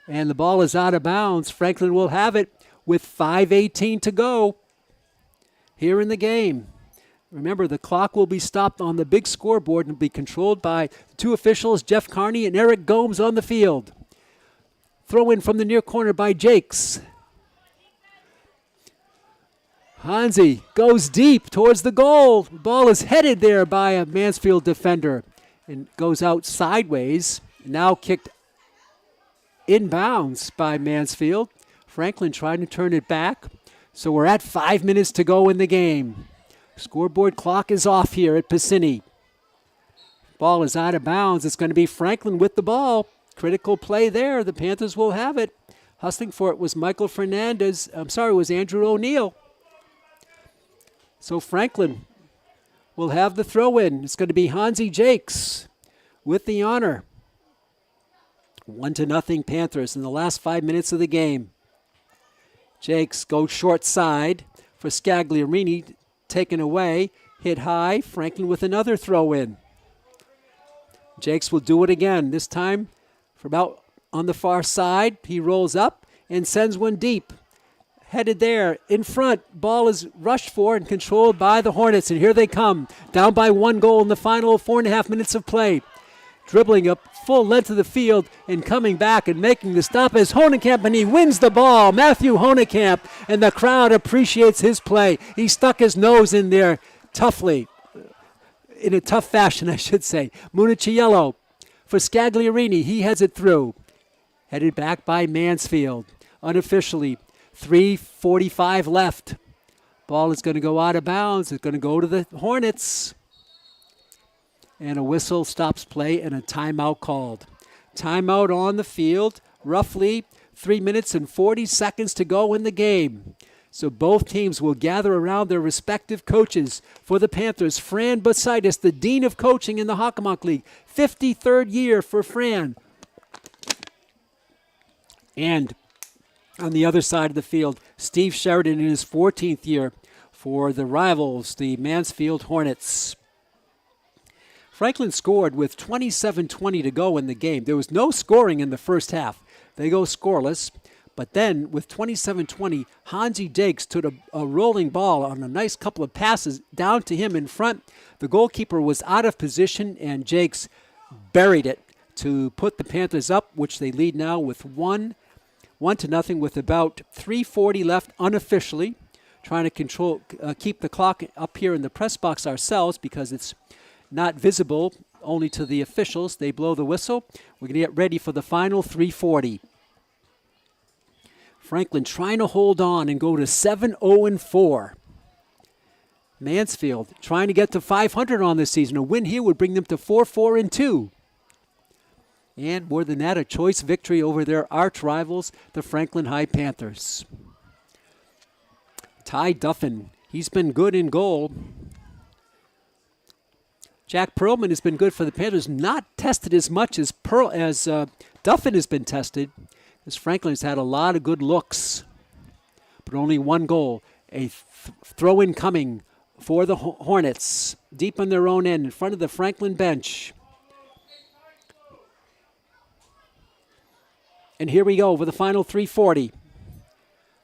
And the ball is out of bounds. Franklin will have it with 5:18 to go here in the game. Remember, the clock will be stopped on the big scoreboard and be controlled by two officials, Jeff Carney and Eric Gomes on the field. Throw in from the near corner by Jakes. Hansi goes deep towards the goal. The ball is headed there by a Mansfield defender and goes out sideways. Now kicked inbounds by Mansfield. Franklin trying to turn it back. So we're at 5 minutes to go in the game. Scoreboard clock is off here at Piscini. Ball is out of bounds. It's going to be Franklin with the ball. Critical play there. The Panthers will have it. Hustling for it was Michael Fernandez. It was Andrew O'Neill. So Franklin will have the throw in. It's going to be Hansi Jakes with the honor. 1-0 Panthers in the last 5 minutes of the game. Jakes goes short side for Scagliarini. Taken away, hit high. Franklin with another throw in. Jakes will do it again. This time for about on the far side. He rolls up and sends one deep. Headed there in front. Ball is rushed for and controlled by the Hornets. And here they come. Down by 1 goal in the final 4.5 minutes of play. Dribbling up full length of the field and coming back and making the stop as Honekamp, and he wins the ball. Matthew Honekamp, and the crowd appreciates his play. He stuck his nose in there toughly, in a tough fashion, I should say. Municiello for Scagliarini. He heads it through. Headed back by Mansfield. Unofficially, 3:45 left. Ball is going to go out of bounds. It's going to go to the Hornets. And a whistle stops play and a timeout called. Timeout on the field. Roughly 3 minutes and 40 seconds to go in the game. So both teams will gather around their respective coaches. For the Panthers, Fran Bositis, the Dean of Coaching in the Hockomock League. 53rd year for Fran. And on the other side of the field, Steve Sheridan in his 14th year for the rivals, the Mansfield Hornets. Franklin scored with 27:20 to go in the game. There was no scoring in the first half. They go scoreless. But then with 27:20, Hansi Jakes took a rolling ball on a nice couple of passes down to him in front. The goalkeeper was out of position, and Jakes buried it to put the Panthers up, which they lead now with 1-0 with about 3:40 left unofficially. Trying to keep the clock up here in the press box ourselves because it's not visible only to the officials. They blow the whistle. We're going to get ready for the final 3:40. Franklin trying to hold on and go to 7-0-4. Mansfield trying to get to 500 on this season. A win here would bring them to 4-4-2. And more than that, a choice victory over their arch rivals, the Franklin High Panthers. Ty Duffin, he's been good in goal. Jack Perlman has been good for the Panthers, not tested as much as Duffin has been tested, as Franklin has had a lot of good looks, but only one goal. A throw-in coming for the Hornets, deep on their own end, in front of the Franklin bench. And here we go with the final 3:40.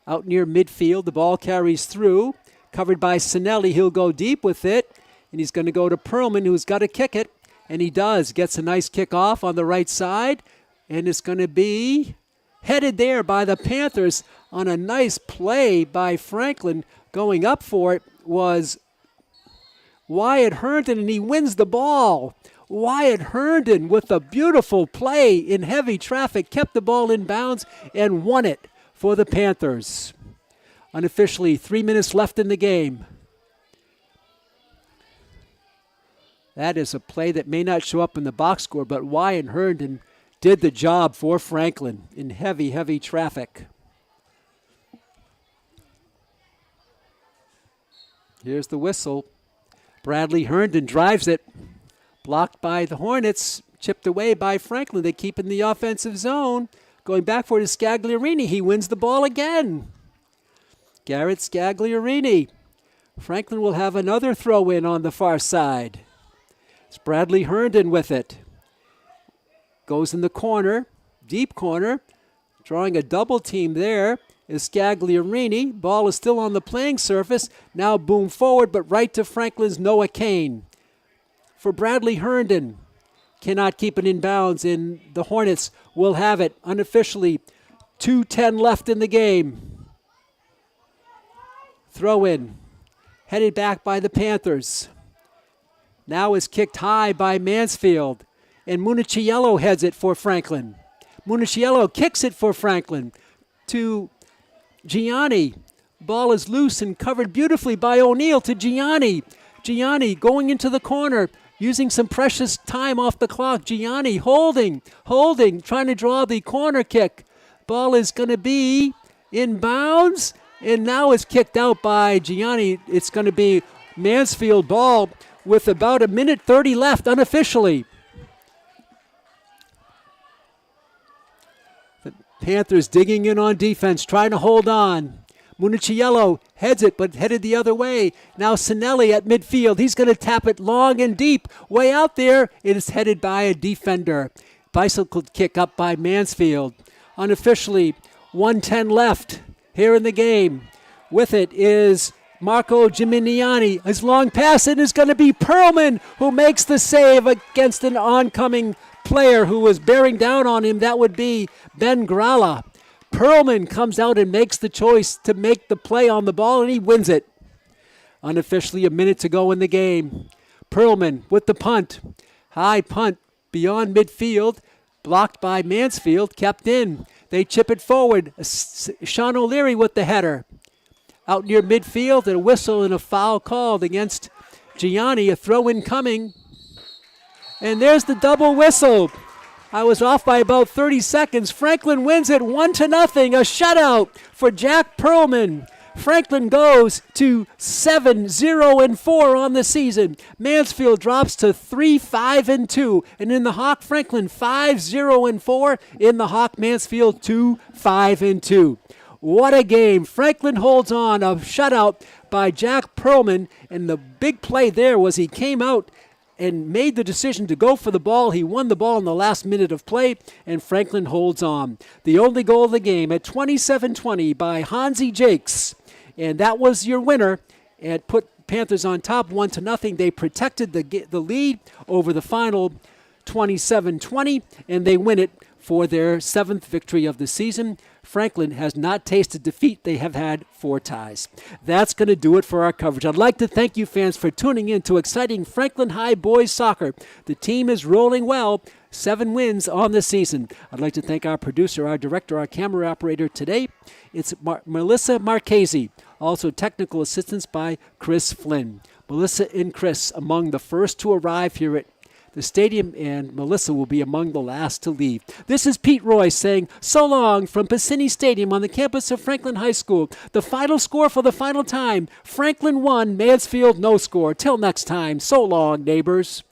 Out near midfield, the ball carries through, covered by Sinelli. He'll go deep with it. And he's going to go to Perlman, who's got to kick it. And he does. Gets a nice kick off on the right side. And it's going to be headed there by the Panthers on a nice play by Franklin. Going up for it was Wyatt Herndon, and he wins the ball. Wyatt Herndon with a beautiful play in heavy traffic, kept the ball in bounds and won it for the Panthers. Unofficially, 3 minutes left in the game. That is a play that may not show up in the box score, but Wyatt Herndon did the job for Franklin in heavy, heavy traffic. Here's the whistle. Bradley Herndon drives it. Blocked by the Hornets, chipped away by Franklin. They keep in the offensive zone. Going back for it is Scagliarini. He wins the ball again. Garrett Scagliarini. Franklin will have another throw-in on the far side. It's Bradley Herndon with it. Goes in the corner, deep corner. Drawing a double team there is Scagliarini. Ball is still on the playing surface. Now boom forward, but right to Franklin's Noah Kane. For Bradley Herndon. Cannot keep it in bounds, and the Hornets will have it unofficially. 2:10 left in the game. Throw in. Headed back by the Panthers. Now is kicked high by Mansfield. And Municiello heads it for Franklin. Municiello kicks it for Franklin to Gianni. Ball is loose and covered beautifully by O'Neill to Gianni. Gianni going into the corner, using some precious time off the clock. Gianni holding, trying to draw the corner kick. Ball is going to be in bounds, and now it's kicked out by Gianni. It's going to be Mansfield ball with about 1:30 left unofficially. The Panthers digging in on defense, trying to hold on. Municiello heads it, but headed the other way. Now Sinelli at midfield. He's going to tap it long and deep. Way out there, it is headed by a defender. Bicycle kick up by Mansfield. Unofficially, 1:10 left here in the game. With it is Marco Gimignani. His long pass, it is going to be Perlman who makes the save against an oncoming player who was bearing down on him. That would be Ben Gralla. Perlman comes out and makes the choice to make the play on the ball, and he wins it. Unofficially, 1 minute to go in the game. Perlman with the punt. High punt beyond midfield. Blocked by Mansfield, kept in. They chip it forward. Sean O'Leary with the header. Out near midfield, and a whistle and a foul called against Gianni. A throw-in coming. And there's the double whistle. I was off by about 30 seconds. Franklin wins it 1-0. A shutout for Jack Perlman. Franklin goes to 7-0-4 on the season. Mansfield drops to 3-5-2. And in the Hawk, Franklin 5-0-4. In the Hawk, Mansfield 2-5-2. What a game. Franklin holds on. A shutout by Jack Perlman. And the big play there was he came out and made the decision to go for the ball. He won the ball in the last minute of play, and Franklin holds on. The only goal of the game at 27-20 by Hansi Jakes. And that was your winner. And put Panthers on top 1-0. They protected the lead over the final 27-20, and they win it for their 7th victory of the season. Franklin has not tasted defeat. They have had 4 ties. That's going to do it for our coverage. I'd like to thank you fans for tuning in to exciting Franklin High boys soccer. The team is rolling well. 7 wins on the season. I'd like to thank our producer, our director, our camera operator today. It's Melissa Marchese. Also technical assistance by Chris Flynn. Melissa and Chris among the first to arrive here at the stadium, and Melissa will be among the last to leave. This is Pete Royce saying so long from Piscini Stadium on the campus of Franklin High School. The final score for the final time, Franklin 1, Mansfield no score. Till next time, so long, neighbors.